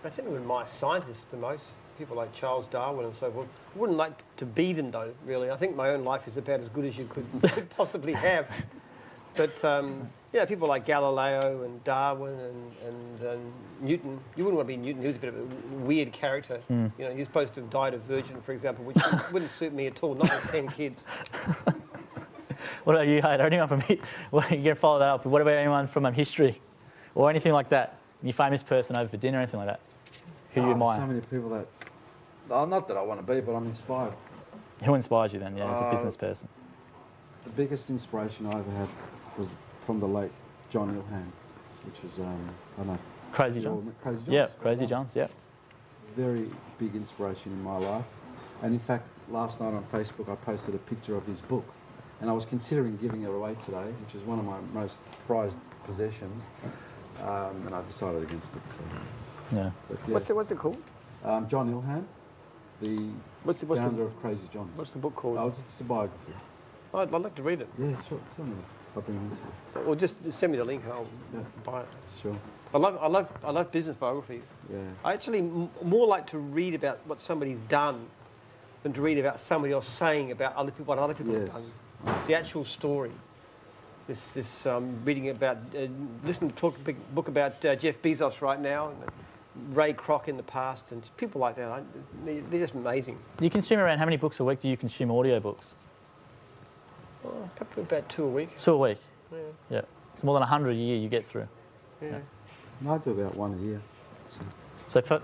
[SPEAKER 2] I tend to admire scientists the most, people like Charles Darwin and so forth. I wouldn't like to be them, though, really. I think my own life is about as good as you could possibly have. But, people like Galileo and Darwin and Newton. You wouldn't want to be Newton. He was a bit of a weird character. He was supposed to have died a virgin, for example, which wouldn't suit me at all, not with 10 kids.
[SPEAKER 1] What about you, Haydar? Anyone from well, you're going to follow that up. What about anyone from history or anything like that? Any famous person over for dinner or anything like that? Who you admire?
[SPEAKER 3] So many people that... not that I want to be, but I'm inspired.
[SPEAKER 1] Who inspires you then, as a business person?
[SPEAKER 3] The biggest inspiration I ever had was from the late John Ilhan, which was, I don't know...
[SPEAKER 1] Crazy Johns?
[SPEAKER 3] Crazy Johns?
[SPEAKER 1] Yeah, Crazy Johns, yeah.
[SPEAKER 3] Very big inspiration in my life. And in fact, last night on Facebook, I posted a picture of his book. And I was considering giving it away today, which is one of my most prized possessions. And I decided against it. So.
[SPEAKER 1] Yeah.
[SPEAKER 2] But, What's it called?
[SPEAKER 3] John Ilhan, the founder of Crazy Johns.
[SPEAKER 2] What's the book called?
[SPEAKER 3] It's a biography.
[SPEAKER 2] I'd like to read it.
[SPEAKER 3] Yeah, sure. I'll bring it in.
[SPEAKER 2] Or just send me the link. I'll buy it.
[SPEAKER 3] Sure.
[SPEAKER 2] I love business biographies.
[SPEAKER 3] Yeah.
[SPEAKER 2] I actually more like to read about what somebody's done than to read about somebody else saying about what other people have done. The actual story. This reading about, listening to a book about Jeff Bezos right now, and Ray Kroc in the past, and people like that. They're just amazing.
[SPEAKER 1] You consume around how many books a week do you consume audiobooks?
[SPEAKER 2] Probably about 2 a week.
[SPEAKER 1] 2 a week?
[SPEAKER 2] Yeah.
[SPEAKER 1] It's more than 100 a year you get through.
[SPEAKER 2] Yeah.
[SPEAKER 3] I do about one a year.
[SPEAKER 1] So for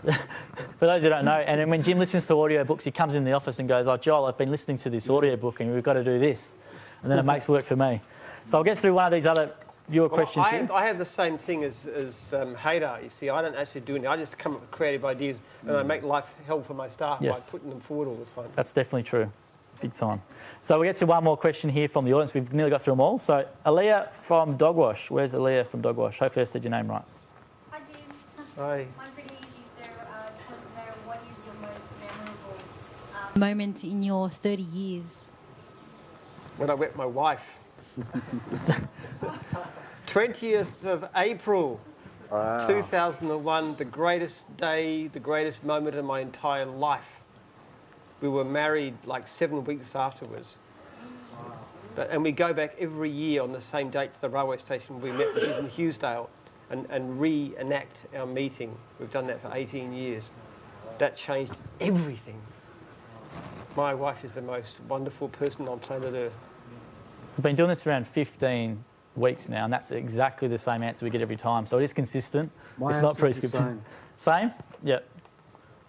[SPEAKER 1] those who don't know, and then when Jim listens to audiobooks, he comes in the office and goes, "Oh, Joel, I've been listening to this audiobook and we've got to do this." And then it makes work for me. So I'll get through one of these other viewer questions here.
[SPEAKER 2] I have the same thing as Haydar. You see, I don't actually do anything. I just come up with creative ideas and I make life hell for my staff by putting them forward all the time.
[SPEAKER 1] That's definitely true. Big time. So we get to one more question here from the audience. We've nearly got through them all. So Aaliyah from Dogwash. Where's Aaliyah from Dogwash? Hopefully I said your name right.
[SPEAKER 11] Hi, Jim.
[SPEAKER 2] Hi.
[SPEAKER 11] I'm pretty easy, so I just want to know what is your most memorable moment in your 30 years?
[SPEAKER 2] When I met my wife. 20th of April, 2001, the greatest day, the greatest moment in my entire life. We were married like 7 weeks afterwards. And we go back every year on the same date to the railway station where we met, which is in Hughesdale, and reenact our meeting. We've done that for 18 years. That changed everything. My wife is the most wonderful person on planet Earth.
[SPEAKER 1] We've been doing this for around 15 weeks now, and that's exactly the same answer we get every time. So it is consistent.
[SPEAKER 3] My
[SPEAKER 1] it's not
[SPEAKER 3] answer's the
[SPEAKER 1] prescriptive. Same? Yep.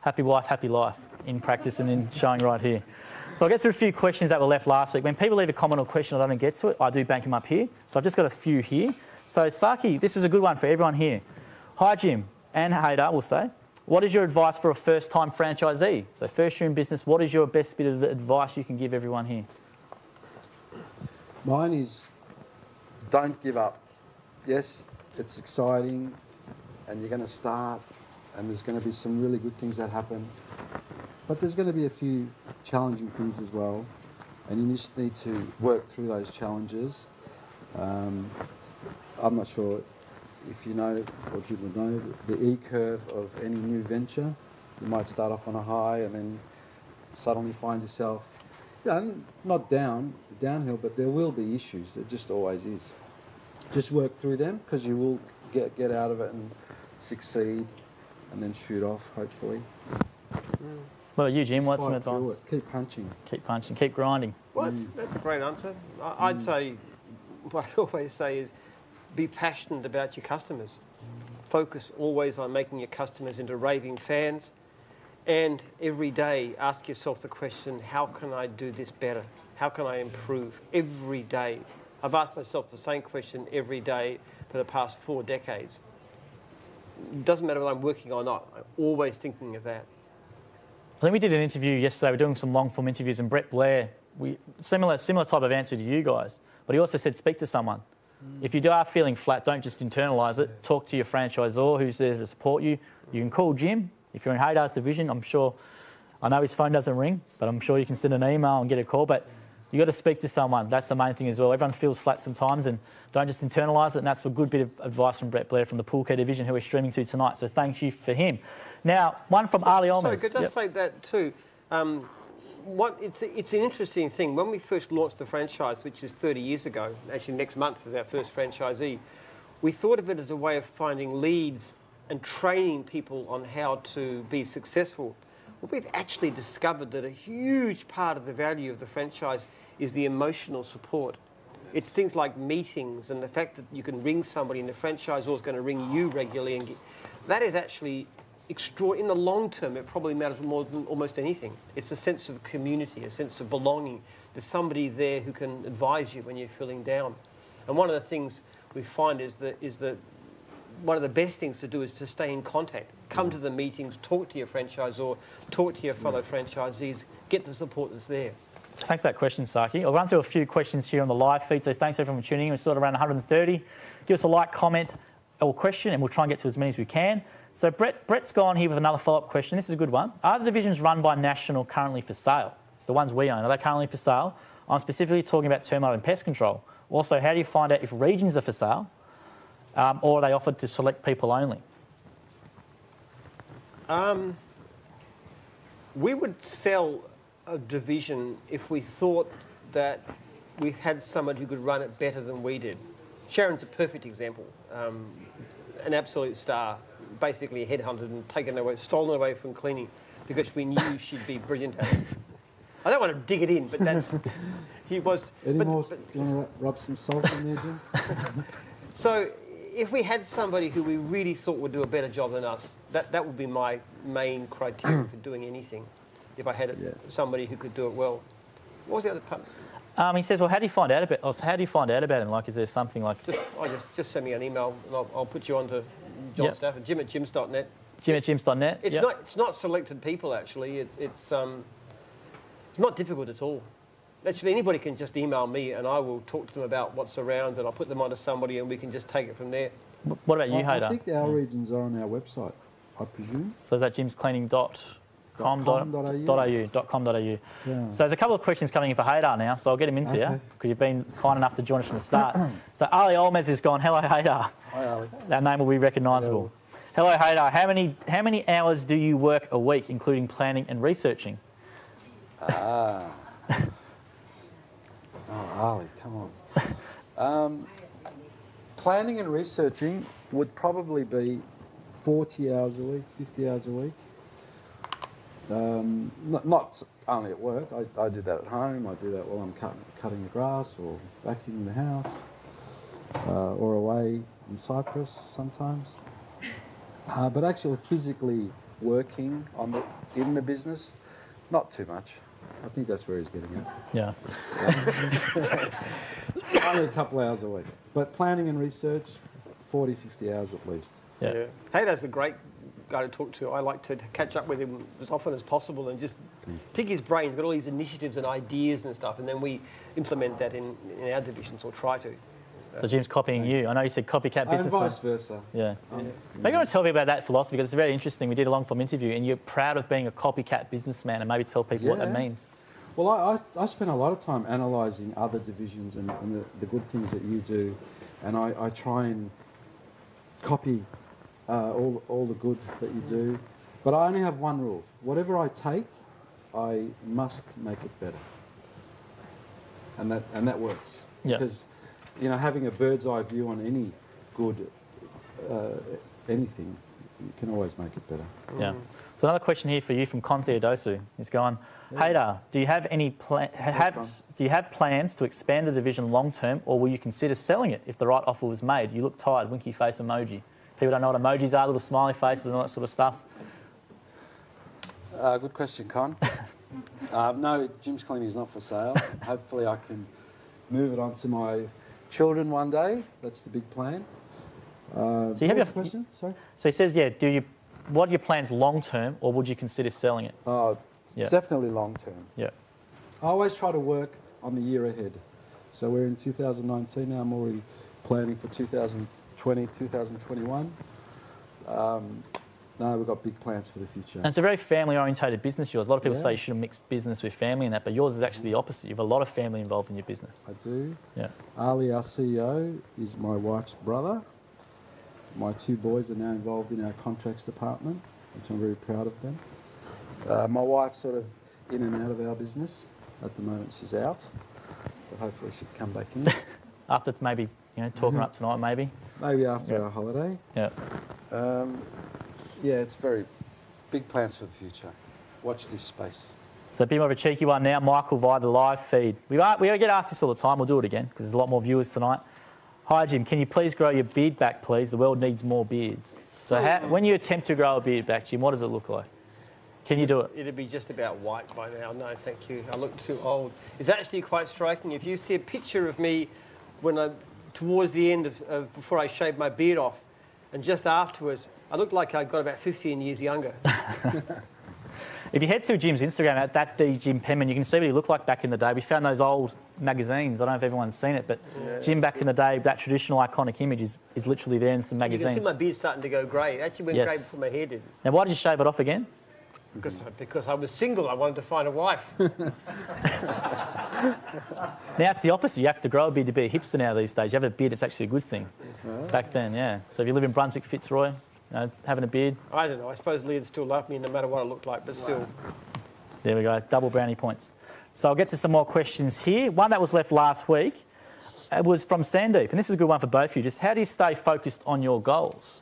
[SPEAKER 1] Happy wife, happy life in practice and in showing right here. So I'll get through a few questions that were left last week. When people leave a comment or question I don't get to it, I do bank them up here. So I've just got a few here. So Saki, this is a good one for everyone here. Hi Jim and Haydar, we'll say. What is your advice for a first-time franchisee? So first year in business, what is your best bit of advice you can give everyone here?
[SPEAKER 3] Mine is don't give up. Yes, it's exciting and you're going to start and there's going to be some really good things that happen. But there's going to be a few challenging things as well. And you just need to work through those challenges. I'm not sure if you know, or people know, the E-curve of any new venture. You might start off on a high and then suddenly find yourself, not downhill, but there will be issues. There just always is. Just work through them because you will get out of it and succeed and then shoot off, hopefully.
[SPEAKER 1] What about you, Jim? What's some
[SPEAKER 3] Fight through
[SPEAKER 1] advice?
[SPEAKER 3] it. Keep punching.
[SPEAKER 1] Keep punching, keep grinding.
[SPEAKER 2] Well, that's a great answer. I'd say, what I always say is, be passionate about your customers. Focus always on making your customers into raving fans. And every day, ask yourself the question, how can I do this better? How can I improve? Every day. I've asked myself the same question every day for the past 4 decades. It doesn't matter whether I'm working or not. I'm always thinking of that.
[SPEAKER 1] I think we did an interview yesterday. We're doing some long-form interviews, and Brett Blair, similar type of answer to you guys, but he also said speak to someone. If you are feeling flat, don't just internalise it. Talk to your franchisor who's there to support you. You can call Jim. If you're in Haydar's division, I know his phone doesn't ring, but I'm sure you can send an email and get a call. But you've got to speak to someone. That's the main thing as well. Everyone feels flat sometimes, and don't just internalise it. And that's a good bit of advice from Brett Blair from the Pool Care division, who we're streaming to tonight. So thank you for him. Now, one from Ali Olmos.
[SPEAKER 2] Sorry, could I just say that too? It's an interesting thing. When we first launched the franchise, which is 30 years ago, actually next month is our first franchisee, we thought of it as a way of finding leads and training people on how to be successful. Well, we've actually discovered that a huge part of the value of the franchise is the emotional support. It's things like meetings and the fact that you can ring somebody and the franchisor is going to ring you regularly. And that is actually in the long term, it probably matters more than almost anything. It's a sense of community, a sense of belonging. There's somebody there who can advise you when you're feeling down. And one of the things we find is that one of the best things to do is to stay in contact. Come to the meetings, talk to your franchisor, talk to your fellow franchisees, get the support that's there.
[SPEAKER 1] Thanks for that question, Saki. I'll run through a few questions here on the live feed, so thanks everyone for tuning in. We're still at around 130. Give us a like, comment, or question, and we'll try and get to as many as we can. So Brett's gone here with another follow-up question. This is a good one. Are the divisions run by National currently for sale? It's the ones we own. Are they currently for sale? I'm specifically talking about termite and pest control. Also, how do you find out if regions are for sale, or are they offered to select people only?
[SPEAKER 2] We would sell a division if we thought that we had someone who could run it better than we did. Sharon's a perfect example. An absolute star, basically headhunted and stolen away from cleaning because we knew she'd be brilliant at it. I don't want to dig it in, but that's... he was...
[SPEAKER 3] Do you want to rub some salt in there, Jim?
[SPEAKER 2] So if we had somebody who we really thought would do a better job than us, that would be my main criteria for doing anything, if I had somebody who could do it well. What was the other part?
[SPEAKER 1] He says, well, how do you find out about him? Like, is there something like...
[SPEAKER 2] Just send me an email and I'll put you on to John Stafford, jim@jims.net.
[SPEAKER 1] Jim@jims.net.
[SPEAKER 2] It's not selected people, actually. It's not difficult at all. Actually, anybody can just email me and I will talk to them about what's around and I'll put them onto somebody and we can just take it from there.
[SPEAKER 1] What about you, Haydar?
[SPEAKER 3] I think our regions are on our website, I presume.
[SPEAKER 1] So is that jimscleaning.com.au? Yeah. So there's a couple of questions coming in for Haydar now, so I'll get him into you, because you've been kind enough to join us from the start. So Ali Olmez has gone, hello Haydar.
[SPEAKER 3] Hi Ali.
[SPEAKER 1] That name will be recognisable. Hello Haydar, how many hours do you work a week, including planning and researching?
[SPEAKER 3] Oh, Ali, come on. Planning and researching would probably be 40 hours a week, 50 hours a week. Not only at work. I do that at home. I do that while I'm cutting the grass or vacuuming the house, or away in Cyprus sometimes. But actually physically working in the business, not too much. I think that's where he's getting at.
[SPEAKER 1] Yeah.
[SPEAKER 3] Only a couple hours a week. But planning and research, 40, 50 hours at least.
[SPEAKER 1] Yeah.
[SPEAKER 2] Haydar's a great guy to talk to. I like to catch up with him as often as possible and just pick his brain. He's got all these initiatives and ideas and stuff, and then we implement that in our divisions, or try to.
[SPEAKER 1] So Jim's copying you. I know you said copycat business.
[SPEAKER 3] And vice versa.
[SPEAKER 1] Yeah. Maybe you want to tell me about that philosophy, because it's very interesting. We did a long-form interview, and you're proud of being a copycat businessman, and maybe tell people what that means.
[SPEAKER 3] Well, I spend a lot of time analysing other divisions and the good things that you do, and I try and copy all the good that you do. But I only have one rule. Whatever I take, I must make it better. And that works.
[SPEAKER 1] Yeah.
[SPEAKER 3] Because, you know, having a bird's eye view on any good anything, you can always make it better.
[SPEAKER 1] Yeah. So another question here for you from Con Theodosu. He's gone, Haydar, do you have any do you have plans to expand the division long term, or will you consider selling it if the right offer was made? You look tired, winky face emoji. People don't know what emojis are, little smiley faces and all that sort of stuff.
[SPEAKER 3] Good question, Con. No, Jim's Cleaning is not for sale. Hopefully I can move it on to my children one day. That's the big plan.
[SPEAKER 1] So you have your
[SPEAKER 3] question? Sorry?
[SPEAKER 1] So he says, yeah, what are your plans long term, or would you consider selling it?
[SPEAKER 3] Definitely long term.
[SPEAKER 1] Yeah.
[SPEAKER 3] I always try to work on the year ahead. So we're in 2019 now. I'm already planning for 2020, 2021. No, we've got big plans for the future.
[SPEAKER 1] And it's a very family-orientated business, yours. A lot of people say you shouldn't mix business with family and that, but yours is actually the opposite. You have a lot of family involved in your business.
[SPEAKER 3] I do.
[SPEAKER 1] Yeah.
[SPEAKER 3] Ali, our CEO, is my wife's brother. My two boys are now involved in our contracts department, which I'm very proud of them. My wife's sort of in and out of our business. At the moment, she's out, but hopefully she'll come back in.
[SPEAKER 1] After maybe, talking up tonight, maybe?
[SPEAKER 3] Maybe after our holiday.
[SPEAKER 1] Yeah.
[SPEAKER 3] Yeah, it's very big plans for the future. Watch this space.
[SPEAKER 1] So a bit more of a cheeky one now, Michael, via the live feed. We get asked this all the time. We'll do it again because there's a lot more viewers tonight. Hi, Jim. Can you please grow your beard back, please? The world needs more beards. So when you attempt to grow a beard back, Jim, what does it look like? Can you do it?
[SPEAKER 2] It'd be just about white by now. No, thank you. I look too old. It's actually quite striking. If you see a picture of me towards the end of before I shaved my beard off, and just afterwards, I looked like I got about 15 years younger.
[SPEAKER 1] If you head to Jim's Instagram at @Jim Penman, you can see what he looked like back in the day. We found those old magazines. I don't know if everyone's seen it, but Jim back in the day, that traditional iconic image is literally there in some magazines.
[SPEAKER 2] You can see my beard starting to go grey. It actually went grey before my hair did.
[SPEAKER 1] Now, why did you shave it off again?
[SPEAKER 2] Because I was single. I wanted to find a wife.
[SPEAKER 1] Now it's the opposite. You have to grow a beard to be a hipster now these days. You have a beard, it's actually a good thing. Back then, yeah. So if you live in Brunswick, Fitzroy, having a beard.
[SPEAKER 2] I don't know. I suppose Leah'd still love me no matter what I looked like, but still.
[SPEAKER 1] There we go. Double brownie points. So I'll get to some more questions here. One that was left last week was from Sandeep, and this is a good one for both of you. Just how do you stay focused on your goals?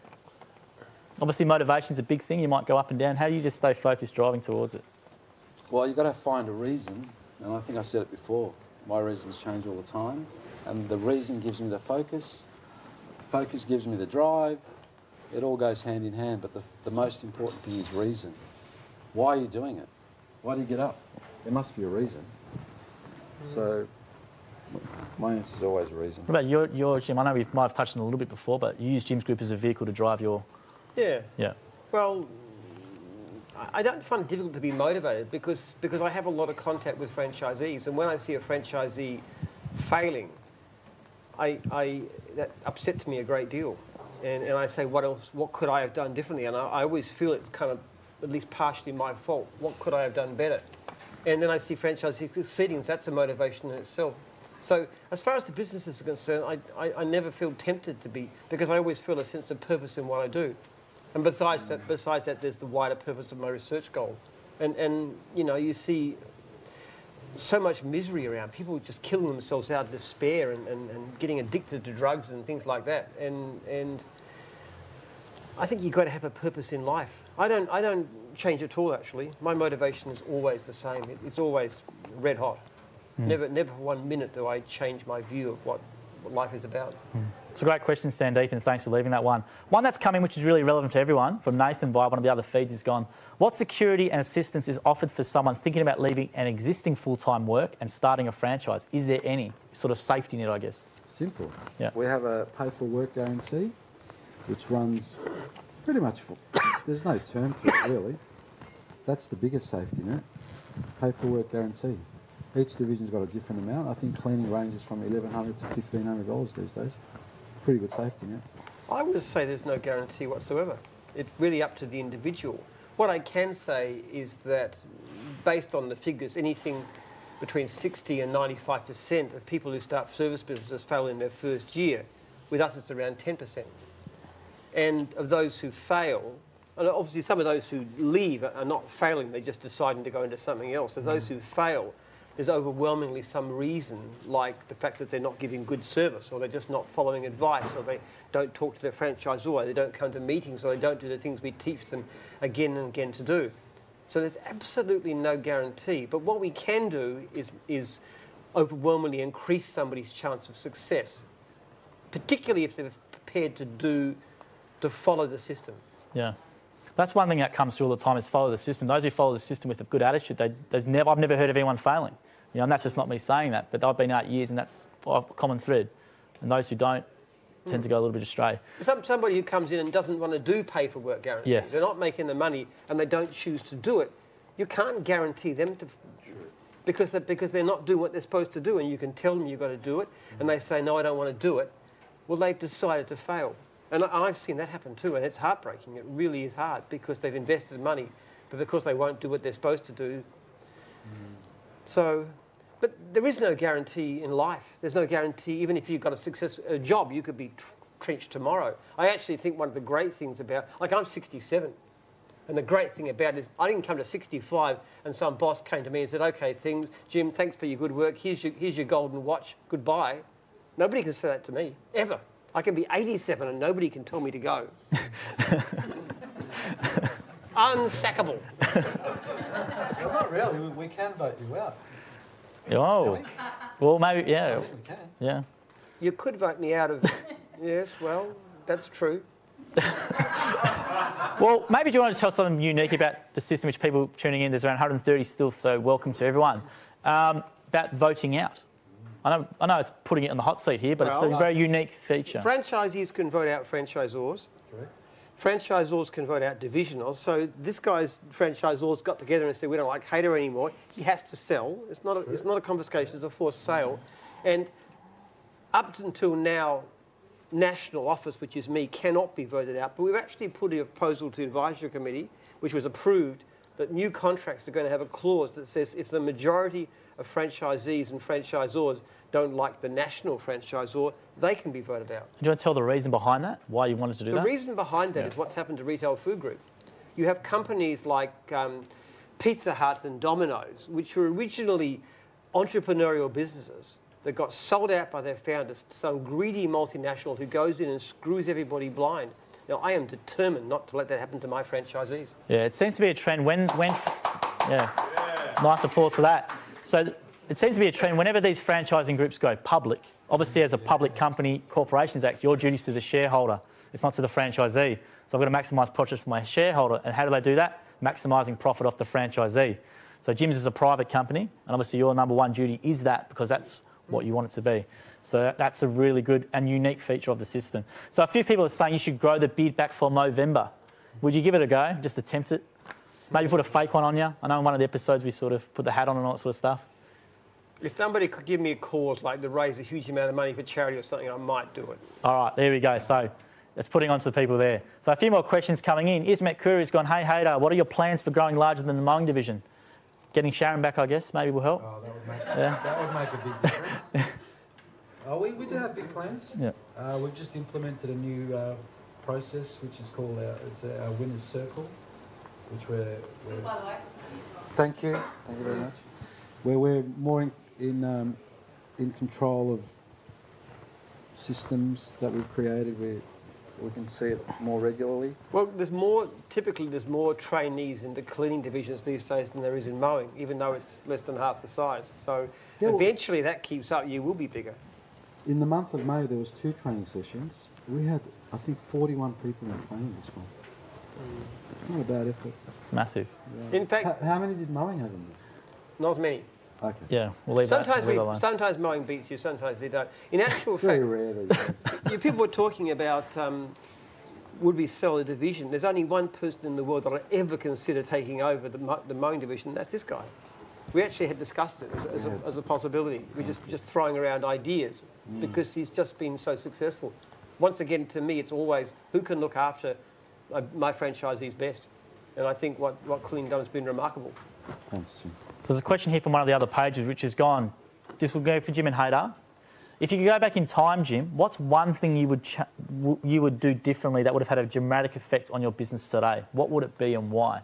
[SPEAKER 1] Obviously, motivation's a big thing. You might go up and down. How do you just stay focused driving towards it?
[SPEAKER 3] Well, you've got to find a reason, and I think I said it before. My reasons change all the time, and the reason gives me the focus. Focus gives me the drive. It all goes hand in hand, but the most important thing is reason. Why are you doing it? Why do you get up? There must be a reason. So my answer is always a reason.
[SPEAKER 1] What about your Jim? I know we might have touched on it a little bit before, but you use Jim's Group as a vehicle to drive your...
[SPEAKER 2] Yeah. Well, I don't find it difficult to be motivated because I have a lot of contact with franchisees, and when I see a franchisee failing, that upsets me a great deal. And I say, what could I have done differently? And I always feel it's kind of at least partially my fault. What could I have done better? And then I see franchisees succeeding, so that's a motivation in itself. So as far as the business is concerned, I never feel tempted to be, because I always feel a sense of purpose in what I do. And besides that, there's the wider purpose of my research goal. And you see so much misery around, people just killing themselves out of despair and getting addicted to drugs and things like that. And I think you've got to have a purpose in life. I don't change at all, actually. My motivation is always the same. It's always red hot. Never for 1 minute do I change my view of what life is about.
[SPEAKER 1] It's a great question, Sandeep, and thanks for leaving that one. One that's coming, which is really relevant to everyone, from Nathan via one of the other feeds, is gone. What security and assistance is offered for someone thinking about leaving an existing full-time work and starting a franchise? Is there any sort of safety net, I guess?
[SPEAKER 3] Simple.
[SPEAKER 1] Yeah.
[SPEAKER 3] We have a pay-for-work guarantee, which runs pretty much full. There's no term to it, really. That's the biggest safety net. Pay-for-work guarantee. Each division's got a different amount. I think cleaning ranges from $1,100 to $1,500 these days. Pretty good safety net.
[SPEAKER 2] I would say there's no guarantee whatsoever. It's really up to the individual. What I can say is that, based on the figures, anything between 60 and 95% of people who start service businesses fail in their first year. With us, it's around 10%. And of those who fail, and obviously some of those who leave are not failing, they're just deciding to go into something else. Of those who fail, there's overwhelmingly some reason, like the fact that they're not giving good service, or they're just not following advice, or they don't talk to their franchisor, they don't come to meetings, or they don't do the things we teach them again and again to do. So there's absolutely no guarantee. But what we can do is overwhelmingly increase somebody's chance of success, particularly if they're prepared to follow the system.
[SPEAKER 1] Yeah. That's one thing that comes through all the time is follow the system. Those who follow the system with a good attitude, I've never heard of anyone failing. You know, and that's just not me saying that, but I've been out years and that's a common thread. And those who don't tend to go a little bit astray.
[SPEAKER 2] Somebody who comes in and doesn't want to do pay-for-work guarantees,
[SPEAKER 1] yes.
[SPEAKER 2] They're not making the money and they don't choose to do it, you can't guarantee them to... Because they're not doing what they're supposed to do, and you can tell them you've got to do it, and they say, no, I don't want to do it. Well, they've decided to fail. And I've seen that happen too, and it's heartbreaking. It really is hard because they've invested money, but because they won't do what they're supposed to do. So, but there is no guarantee in life. There's no guarantee, even if you've got a job, you could be trenched tomorrow. I actually think one of the great things about, like I'm 67, and the great thing about it is I didn't come to 65 and some boss came to me and said, okay, Jim, thanks for your good work. Here's your golden watch. Goodbye. Nobody can say that to me, ever. I can be 87 and nobody can tell me to go. Unsackable.
[SPEAKER 3] Well, not really. We can vote you out.
[SPEAKER 1] Oh. Well, maybe, yeah.
[SPEAKER 3] We can.
[SPEAKER 1] Yeah.
[SPEAKER 2] You could vote me out of... Yes, well, that's true.
[SPEAKER 1] Well, maybe do you want to tell something unique about the system, which people tuning in, there's around 130 still, so welcome to everyone, about voting out. I know it's putting it on the hot seat here, but it's a very unique feature.
[SPEAKER 2] Franchisees can vote out franchisors. Correct. Franchisors can vote out divisionals. So this guy's franchisors got together and said, we don't like Hayter anymore. He has to sell. It's not a confiscation, it's a forced sale. And up until now, national office, which is me, cannot be voted out. But we've actually put a proposal to the advisory committee, which was approved, that new contracts are going to have a clause that says if the majority of franchisees and franchisors don't like the national franchisor, they can be voted out.
[SPEAKER 1] Do you want to tell the reason behind that? Why you wanted to do that?
[SPEAKER 2] The reason behind that is what's happened to Retail Food Group. You have companies like Pizza Hut and Domino's, which were originally entrepreneurial businesses that got sold out by their founders to some greedy multinational who goes in and screws everybody blind. Now, I am determined not to let that happen to my franchisees.
[SPEAKER 1] Yeah, it seems to be a trend nice applause for that. So it seems to be a trend whenever these franchising groups go public. Obviously, as a public company, Corporations Act, your duty is to the shareholder. It's not to the franchisee. So I've got to maximise profits for my shareholder. And how do they do that? Maximising profit off the franchisee. So Jim's is a private company, and obviously your number one duty is that because that's what you want it to be. So that's a really good and unique feature of the system. So a few people are saying you should grow the bid back for Movember. Would you give it a go? Just attempt it? Maybe put a fake one on you. I know in one of the episodes we sort of put the hat on and all that sort of stuff.
[SPEAKER 2] If somebody could give me a cause like to raise a huge amount of money for charity or something, I might do it.
[SPEAKER 1] All right, there we go. So that's putting on to the people there. So a few more questions coming in. Ismet Kuri's gone, hey, Hayter, what are your plans for growing larger than the mowing division? Getting Sharon back, I guess, maybe will help.
[SPEAKER 3] Oh, that would make a big difference. We do have big plans.
[SPEAKER 1] Yeah.
[SPEAKER 3] We've just implemented a new process, which is called our Winner's Circle, which we're Thank you very much. Where we're more in control of systems that we've created. We can see it more regularly.
[SPEAKER 2] Well, typically there's more trainees in the cleaning divisions these days than there is in mowing, even though it's less than half the size. So eventually that keeps up, you will be bigger.
[SPEAKER 3] In the month of May, there was 2 training sessions. We had, I think, 41 people in training this month. Not a bad effort.
[SPEAKER 1] It's massive.
[SPEAKER 3] Yeah.
[SPEAKER 2] In fact,
[SPEAKER 3] how many did mowing have in there?
[SPEAKER 2] not as many.
[SPEAKER 3] Okay.
[SPEAKER 1] Yeah, we'll leave
[SPEAKER 2] Sometimes
[SPEAKER 1] that alone.
[SPEAKER 2] sometimes mowing beats you, sometimes they don't. In actual
[SPEAKER 3] Very
[SPEAKER 2] fact,
[SPEAKER 3] rare these days.
[SPEAKER 2] people were talking about would we sell a division? There's only one person in the world that I ever consider taking over the mowing division, and that's this guy. We actually had discussed it as a possibility. We're just throwing around ideas because he's just been so successful. Once again, to me, it's always who can look after my franchisees best. And I think what Clean done has been remarkable.
[SPEAKER 3] Thanks, Jim.
[SPEAKER 1] There's a question here from one of the other pages, which has gone. This will go for Jim and Haydar. If you could go back in time, Jim, what's one thing you would do differently that would have had a dramatic effect on your business today? What would it be and why?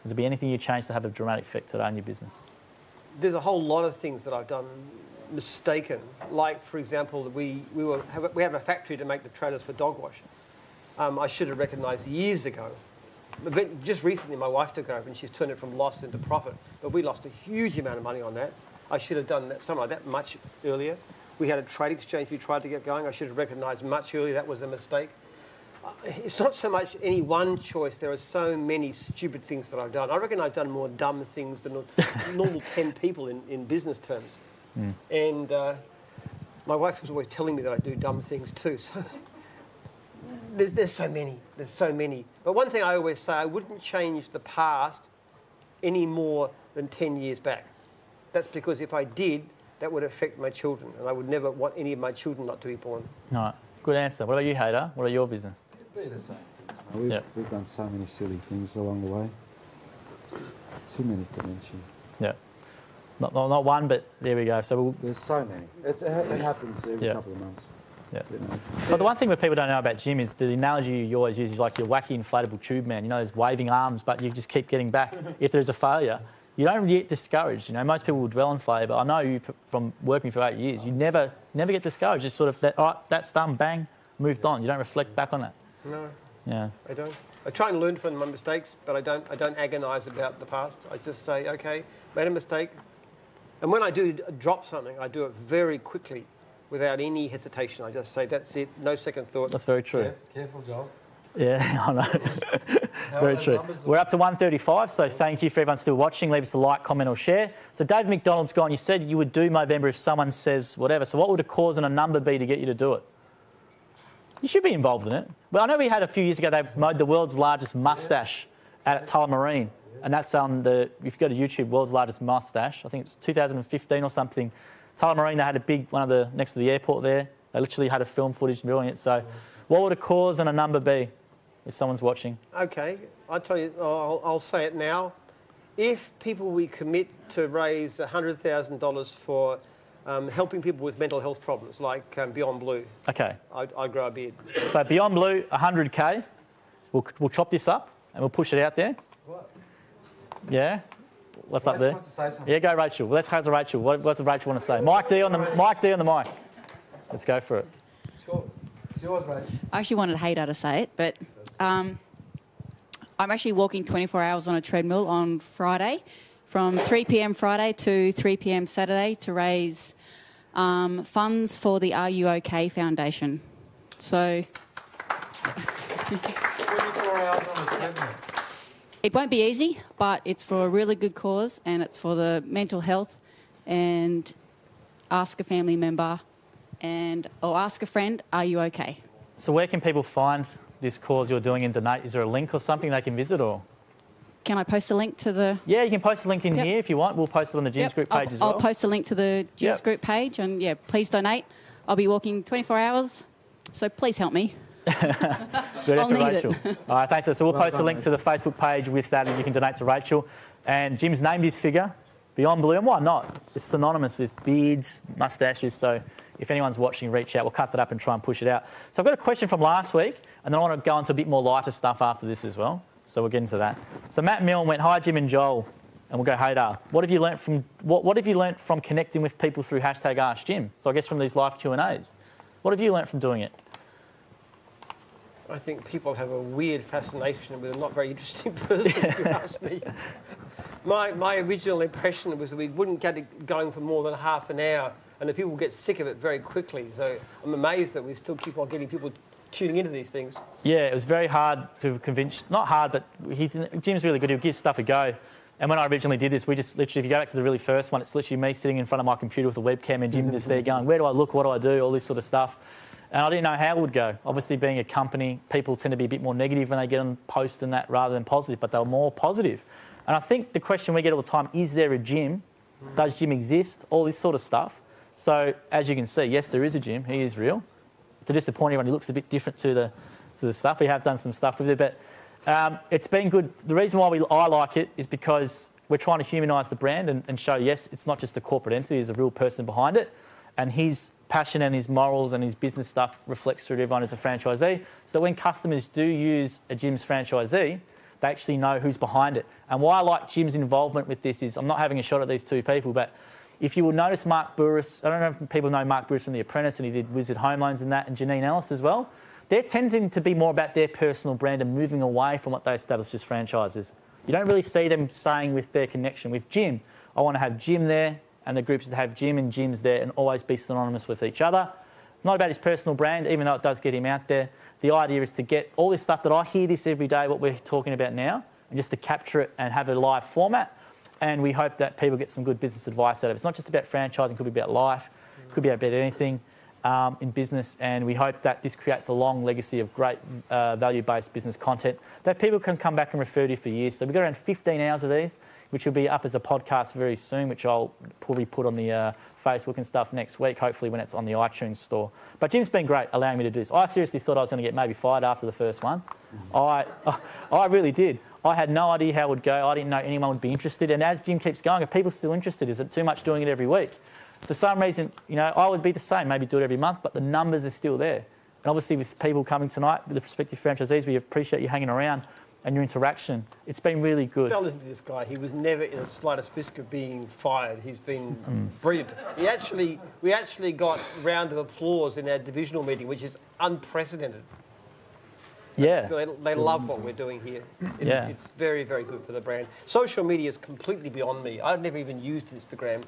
[SPEAKER 1] Does there be anything you change to have a dramatic effect today on your business?
[SPEAKER 2] There's a whole lot of things that I've done mistaken. Like, for example, we have a factory to make the trailers for dog wash. I should have recognised years ago. But just recently, my wife took over and she's turned it from loss into profit. But we lost a huge amount of money on that. I should have done that, something like that much earlier. We had a trade exchange we tried to get going. I should have recognised much earlier that was a mistake. It's not so much any one choice. There are so many stupid things that I've done. I reckon I've done more dumb things than normal 10 people in business terms. And my wife was always telling me that I do dumb things too. So there's so many. There's so many. But one thing I always say, I wouldn't change the past any more than 10 years back. That's because if I did, that would affect my children, and I would never want any of my children not to be born.
[SPEAKER 1] All right, good answer. What about you, Haydar? What are your business?
[SPEAKER 3] It'd be the same thing. We've done so many silly things along the way. Too many to mention.
[SPEAKER 1] Yeah. Not one, but there we go. So
[SPEAKER 3] there's so many. It happens every couple of months.
[SPEAKER 1] Yeah. But the one thing that people don't know about Jim is the analogy you always use is like your wacky inflatable tube man. You know, there's waving arms, but you just keep getting back. If there's a failure, you don't get discouraged. You know, most people will dwell on failure, but I know you from working for 8 years, you never get discouraged. Just sort of that, all right, that's done, bang, moved on. You don't reflect back on that.
[SPEAKER 2] No.
[SPEAKER 1] Yeah.
[SPEAKER 2] I don't. I try and learn from my mistakes, but I don't agonise about the past. I just say, okay, made a mistake. And when I do drop something, I do it very quickly, without any hesitation. I just say, that's it, no second thought.
[SPEAKER 1] That's very true.
[SPEAKER 3] Careful, Joel.
[SPEAKER 1] Yeah, I know. Very true. We're up to 1:35, so thank you for everyone still watching. Leave us a like, comment or share. So Dave McDonald's gone. You said you would do Movember if someone says whatever. So what would a cause and a number be to get you to do it? You should be involved in it. Well, I know we had a few years ago, they mowed the world's largest mustache at Tullamarine. And that's on if you go to YouTube, world's largest mustache. I think it's 2015 or something. Tullamarine, they had a big one next to the airport there. They literally had a film footage doing it. So what would a cause and a number be if someone's watching?
[SPEAKER 2] Okay, I'll tell you, I'll say it now. If people we commit to raise $100,000 for helping people with mental health problems, like Beyond Blue,
[SPEAKER 1] okay,
[SPEAKER 2] I'd grow a beard.
[SPEAKER 1] So Beyond Blue, 100K. We'll chop this up and we'll push it out there.
[SPEAKER 3] What?
[SPEAKER 1] Yeah. What's up there?
[SPEAKER 3] Wants to say something.
[SPEAKER 1] Yeah, go Rachel. Let's go to Rachel. What does Rachel want to say? Mike D on the mic. Let's go for it.
[SPEAKER 3] It's yours, Rachel.
[SPEAKER 12] I actually wanted Haydar to say it, but I'm actually walking 24 hours on a treadmill on Friday, from 3 p.m. Friday to 3 p.m. Saturday, to raise funds for the Are You OK Foundation. So
[SPEAKER 3] 24 hours on a treadmill.
[SPEAKER 12] it won't be easy, but it's for a really good cause, and it's for the mental health. And ask a family member, or ask a friend, are you okay?
[SPEAKER 1] So where can people find this cause you're doing and donate? Is there a link or something they can visit, or?
[SPEAKER 12] Can I post a link to the...
[SPEAKER 1] Yeah, you can post a link in here if you want. We'll post it on the Jim's Group page as well.
[SPEAKER 12] I'll post a link to the Jim's Group page, and yeah, please donate. I'll be walking 24 hours, so please help me.
[SPEAKER 1] Good
[SPEAKER 12] I'll
[SPEAKER 1] effort,
[SPEAKER 12] need
[SPEAKER 1] Rachel.
[SPEAKER 12] it.
[SPEAKER 1] All right, thanks. So we'll post a link to the Facebook page with that, and you can donate to Rachel. And Jim's named his figure Beyond Blue, and why not? It's synonymous with beards, mustaches, so if anyone's watching, reach out. We'll cut that up and try and push it out. So I've got a question from last week, and then I want to go into a bit more lighter stuff after this as well. So we'll get into that. So Matt Milne went, hi Jim and Joel, and we'll go, Haydar. What have you learnt from what have you learnt from connecting with people through hashtag Ask Jim? So I guess from these live Q&As. What have you learnt from doing it?
[SPEAKER 2] I think people have a weird fascination with a not very interesting person, if you ask me. My original impression was that we wouldn't get it going for more than half an hour. and the people get sick of it very quickly. So I'm amazed that we still keep on getting people tuning into these things.
[SPEAKER 1] Yeah, it was very hard to convince. Not hard, but Jim's really good. He'll give stuff a go. And when I originally did this, we just literally, if you go back to the really first one, it's literally me sitting in front of my computer with a webcam and Jim just there going, where do I look, what do I do, all this sort of stuff. And I didn't know how it would go. Obviously, being a company, people tend to be a bit more negative when they get on posts and that rather than positive, but they were more positive. And I think the question we get all the time, is there a gym? Does Jim exist? All this sort of stuff. So as you can see, yes, there is a gym. He is real. To disappoint everyone, he looks a bit different to the stuff. We have done some stuff with it, but it's been good. The reason why I like it is because we're trying to humanise the brand and show, yes, it's not just a corporate entity, there's a real person behind it. And his passion and his morals and his business stuff reflects through to everyone as a franchisee. So when customers do use a Jim's franchisee, they actually know who's behind it. And why I like Jim's involvement with this is, I'm not having a shot at these two people, but if you will notice Mark Bouris, I don't know if people know Mark Bouris from The Apprentice, and he did Wizard Home Loans and that, and Janine Ellis as well. They're tending to be more about their personal brand and moving away from what they established as franchises. You don't really see them saying with their connection. With Jim, I want to have Jim there, and the groups that have Jim and Jim's there and always be synonymous with each other. Not about his personal brand, even though it does get him out there. The idea is to get all this stuff that I hear this every day, what we're talking about now, and just to capture it and have a live format. And we hope that people get some good business advice out of it. It's not just about franchising, it could be about life, it could be about anything in business. And we hope that this creates a long legacy of great value-based business content that people can come back and refer to for years. So we've got around 15 hours of these, which will be up as a podcast very soon, which I'll probably put on the Facebook and stuff next week, hopefully when it's on the iTunes store. But Jim's been great allowing me to do this. I seriously thought I was going to get maybe fired after the first one. I really did. I had no idea how it would go. I didn't know anyone would be interested. And as Jim keeps going, are people still interested? Is it too much doing it every week? For some reason, I would be the same, maybe do it every month, but the numbers are still there. And obviously with people coming tonight, with the prospective franchisees, we appreciate you hanging around and your interaction. It's been really good.
[SPEAKER 2] Don't listen to this guy. He was never in the slightest risk of being fired. He's been brilliant. We actually got a round of applause in our divisional meeting, which is unprecedented.
[SPEAKER 1] Yeah.
[SPEAKER 2] They love what we're doing here. It's very, very good for the brand. Social media is completely beyond me. I've never even used Instagram.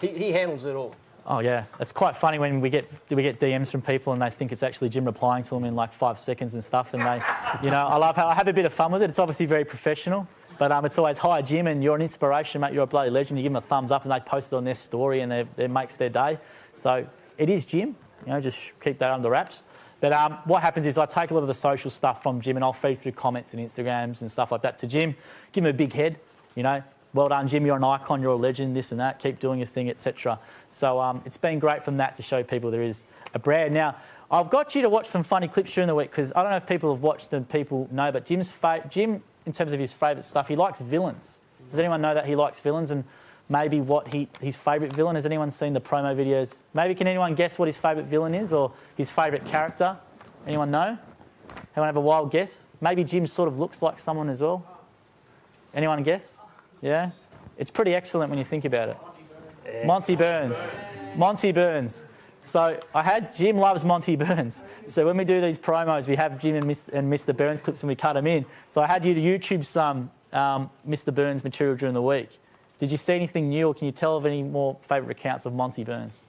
[SPEAKER 2] He handles it all.
[SPEAKER 1] Oh yeah, it's quite funny when we get DMs from people and they think it's actually Jim replying to them in like 5 seconds and stuff. And they, I love how I have a bit of fun with it. It's obviously very professional, but it's always, hi Jim, and you're an inspiration, mate. You're a bloody legend. You give them a thumbs up and they post it on their story and it makes their day. So it is Jim. Just keep that under wraps. But what happens is I take a lot of the social stuff from Jim and I'll feed through comments and Instagrams and stuff like that to Jim. Give him a big head, Well done, Jim. You're an icon. You're a legend. This and that. Keep doing your thing, etc. So it's been great from that to show people there is a brand. Now, I've got you to watch some funny clips during the week because I don't know if people have watched them. People know, but Jim, in terms of his favourite stuff, he likes villains. Does anyone know that he likes villains and maybe what his favourite villain? Has anyone seen the promo videos? Maybe can anyone guess what his favourite villain is or his favourite character? Anyone know? Anyone have a wild guess? Maybe Jim sort of looks like someone as well. Anyone guess? Yeah? It's pretty excellent when you think about it. Monty Burns. Monty Burns. So I had Jim loves Monty Burns. So when we do these promos, we have Jim and Mr. Burns clips and we cut them in. So I had you to YouTube some Mr. Burns material during the week. Did you see anything new or can you tell of any more favourite accounts of Monty Burns?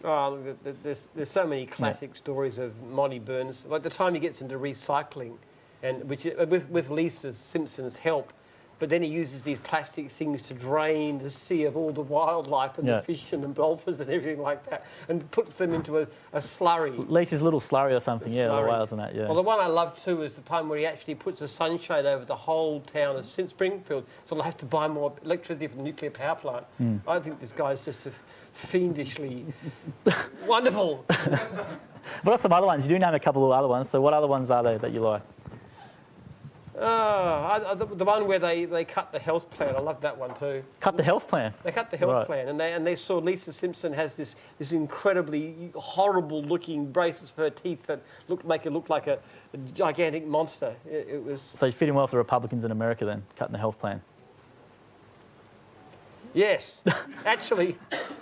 [SPEAKER 2] Oh, there's so many classic stories of Monty Burns. Like the time he gets into recycling, and which with Lisa Simpson's help, but then he uses these plastic things to drain the sea of all the wildlife and the fish and the dolphins and everything like that, and puts them into a slurry.
[SPEAKER 1] Lisa's little slurry or something, the whales and that, yeah.
[SPEAKER 2] Well, the one I love too is the time where he actually puts a sunshade over the whole town of Springfield, so they'll have to buy more electricity from the nuclear power plant. I think this guy's just fiendishly wonderful.
[SPEAKER 1] What are some other ones? You do name a couple of other ones, so what other ones are there that you like?
[SPEAKER 2] The one where they cut the health plan, I love that one too.
[SPEAKER 1] Cut the health plan?
[SPEAKER 2] They cut the health plan, and they saw Lisa Simpson has this incredibly horrible looking braces for her teeth that make it look like a gigantic monster. It was.
[SPEAKER 1] So you fit in well with the Republicans in America then, cutting the health plan?
[SPEAKER 2] Yes, actually,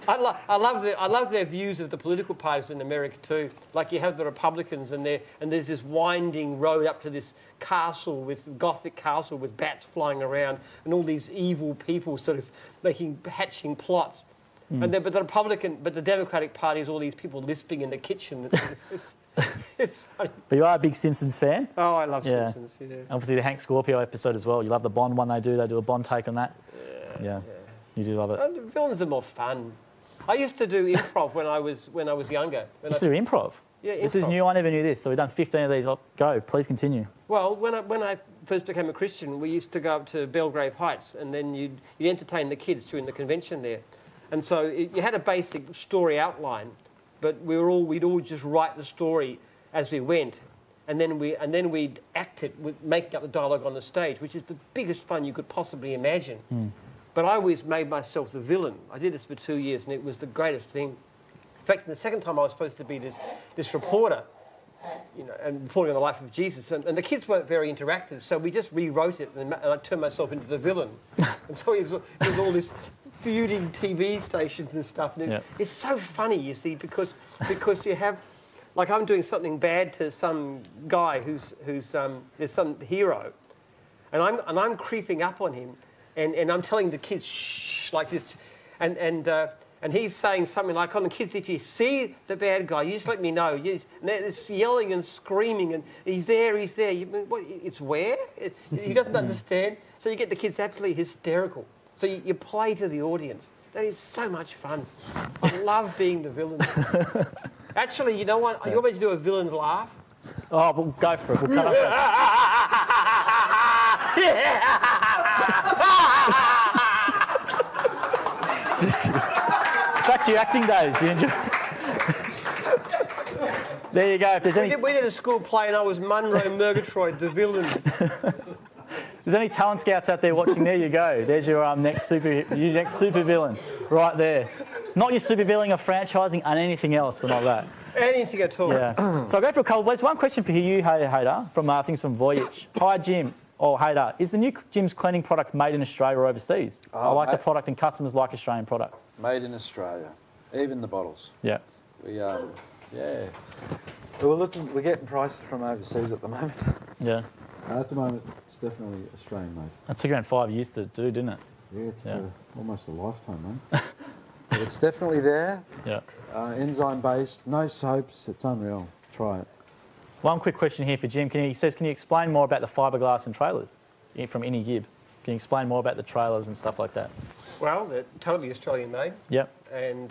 [SPEAKER 2] I love their views of the political parties in America too. Like you have the Republicans and there's this winding road up to this castle Gothic castle with bats flying around and all these evil people sort of hatching plots. And then, but the Democratic Party is all these people lisping in the kitchen. It's funny.
[SPEAKER 1] But you are a big Simpsons fan.
[SPEAKER 2] Oh, I love Simpsons. Yeah.
[SPEAKER 1] Obviously, the Hank Scorpio episode as well. You love the Bond one they do. They do a Bond take on that. Yeah. You do love it.
[SPEAKER 2] The villains are more fun. I used to do improv when I was younger.
[SPEAKER 1] You used to do improv?
[SPEAKER 2] Yeah, improv.
[SPEAKER 1] This is new. I never knew this. So we've done 15 of these. Go. Please continue.
[SPEAKER 2] Well, when I first became a Christian, we used to go up to Belgrave Heights, and then you'd entertain the kids during the convention there. And so you had a basic story outline, but we'd all just write the story as we went, and then we'd act it, making up the dialogue on the stage, which is the biggest fun you could possibly imagine. But I always made myself the villain. I did this for 2 years, and it was the greatest thing. In fact, the second time I was supposed to be this reporter, and reporting on the life of Jesus, and the kids weren't very interactive, so we just rewrote it, and I turned myself into the villain. And so there's all this feuding TV stations and stuff. And it's so funny, you see, because you have, like, I'm doing something bad to some guy who's there's some hero, and I'm creeping up on him, and I'm telling the kids shh like this, and he's saying something like, "On the kids, if you see the bad guy, you just let me know." And it's yelling and screaming, and he's there. It's where? He doesn't understand. So you get the kids absolutely hysterical. So you play to the audience. That is so much fun. I love being the villain. Actually, you know what? You want me to do a villain's laugh?
[SPEAKER 1] Oh, we'll go for it. We'll cut up Back to your acting days. You enjoy. There you go. If there's
[SPEAKER 2] we did a school play, and I was Munro Murgatroyd, the villain.
[SPEAKER 1] If there's any talent scouts out there watching, there you go. There's your next super villain right there. Not your super villain of franchising and anything else, but not that.
[SPEAKER 2] Anything at all.
[SPEAKER 1] Yeah. So I'll go for a couple. There's one question for you, Haydar, from I think it's from Voyage. Hi, Jim. Oh, Haydar, is the new Jim's cleaning product made in Australia or overseas? I like the product, and customers like Australian products.
[SPEAKER 3] Made in Australia, even the bottles.
[SPEAKER 1] Yeah.
[SPEAKER 3] We're getting prices from overseas at the moment.
[SPEAKER 1] Yeah.
[SPEAKER 3] At the moment, it's definitely Australian made.
[SPEAKER 1] It took around 5 years to do, didn't it?
[SPEAKER 3] Yeah, it's almost a lifetime, mate. But it's definitely there.
[SPEAKER 1] Yeah.
[SPEAKER 3] Enzyme based, no soaps. It's unreal. Try it.
[SPEAKER 1] One quick question here for Jim. He says, can you explain more about the fiberglass and trailers from Innie Gibb? Can you explain more about the trailers and stuff like that?
[SPEAKER 2] Well, they're totally Australian made.
[SPEAKER 1] Yep.
[SPEAKER 2] And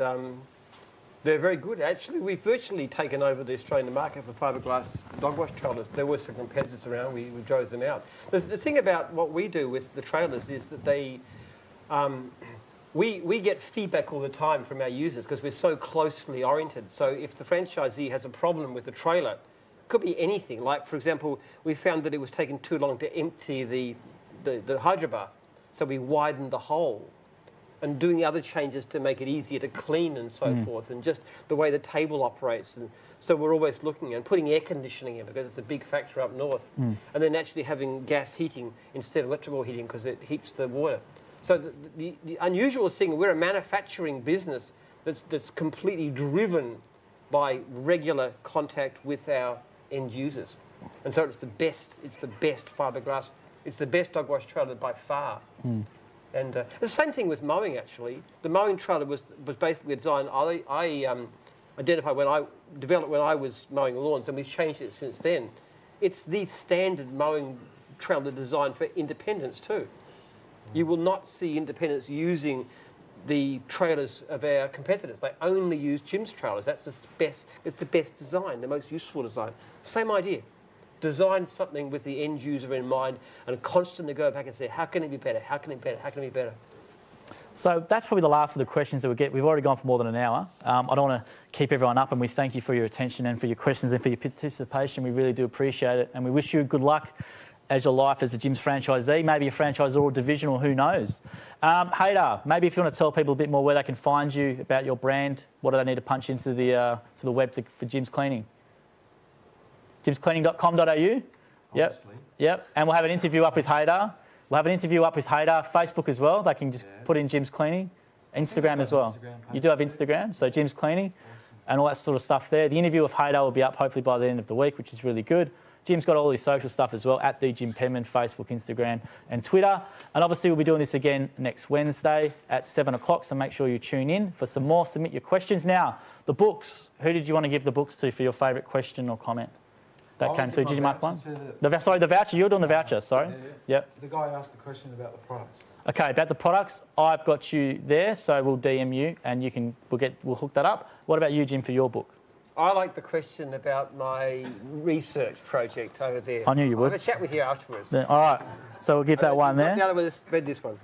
[SPEAKER 2] they're very good, actually. We've virtually taken over the Australian market for fiberglass dog wash trailers. There were some competitors around. We drove them out. The thing about what we do with the trailers is that they... We get feedback all the time from our users because we're so closely oriented. So if the franchisee has a problem with the trailer, it could be anything. Like, for example, we found that it was taking too long to empty the hydro bath. So we widened the hole and doing the other changes to make it easier to clean and so forth, and just the way the table operates. And so we're always looking and putting air conditioning in because it's a big factor up north. And then actually having gas heating instead of electrical heating because it heats the water. So the unusual thing, we're a manufacturing business that's completely driven by regular contact with our end users. And so it's the best fiberglass, it's the best dog wash trailer by far. And the same thing with mowing, actually. The mowing trailer was basically a design I identified developed when I was mowing lawns, and we've changed it since then. It's the standard mowing trailer design for independents too. You will not see independents using the trailers of our competitors. They only use Jim's trailers. That's the best. It's the best design, the most useful design. Same idea. Design something with the end user in mind and constantly go back and say, how can it be better? How can it be better? How can it be better?
[SPEAKER 1] So that's probably the last of the questions that we get. We've already gone for more than an hour. I don't want to keep everyone up, and we thank you for your attention and for your questions and for your participation. We really do appreciate it, and we wish you good luck as your life as a Jim's franchisee, maybe a franchisor or divisional, who knows. Haydar, maybe if you want to tell people a bit more where they can find you, about your brand, what do they need to punch into the web for Jim's Cleaning? jimscleaning.com.au? Yep. And we'll have an interview up with Haydar. Facebook as well. They can just put in Jim's Cleaning. Instagram as well. You do have Instagram, so Jim's Cleaning and all that sort of stuff there. The interview with Haydar will be up hopefully by the end of the week, which is really good. Jim's got all his social stuff as well, at the Jim Penman, Facebook, Instagram and Twitter. And obviously we'll be doing this again next Wednesday at 7 o'clock, so make sure you tune in for some more. Submit your questions. Now, the books. Who did you want to give the books to for your favourite question or comment that came through? Did you mark one? Sorry, the voucher. You're doing the voucher, sorry. Yep.
[SPEAKER 3] The guy asked the question about the products.
[SPEAKER 1] Okay, about the products, I've got you there, so we'll DM you and we'll hook that up. What about you, Jim, for your book?
[SPEAKER 2] I like the question about my research project over there.
[SPEAKER 1] I knew you would.
[SPEAKER 2] I'll have a chat with you afterwards.
[SPEAKER 1] All right, so we'll give that one there.
[SPEAKER 2] The other one, read this one.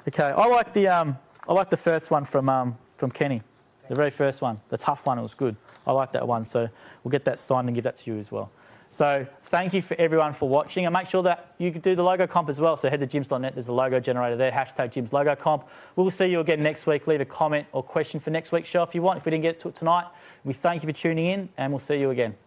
[SPEAKER 1] Okay, I like the first one from Kenny, the very first one, the tough one. It was good. I like that one, so we'll get that signed and give that to you as well. So thank you for everyone for watching, and make sure that you can do the logo comp as well. So head to gyms.net, there's a logo generator there, hashtag Gyms Logo Comp. We'll see you again next week. Leave a comment or question for next week's show if you want. If we didn't get to it tonight, we thank you for tuning in, and we'll see you again.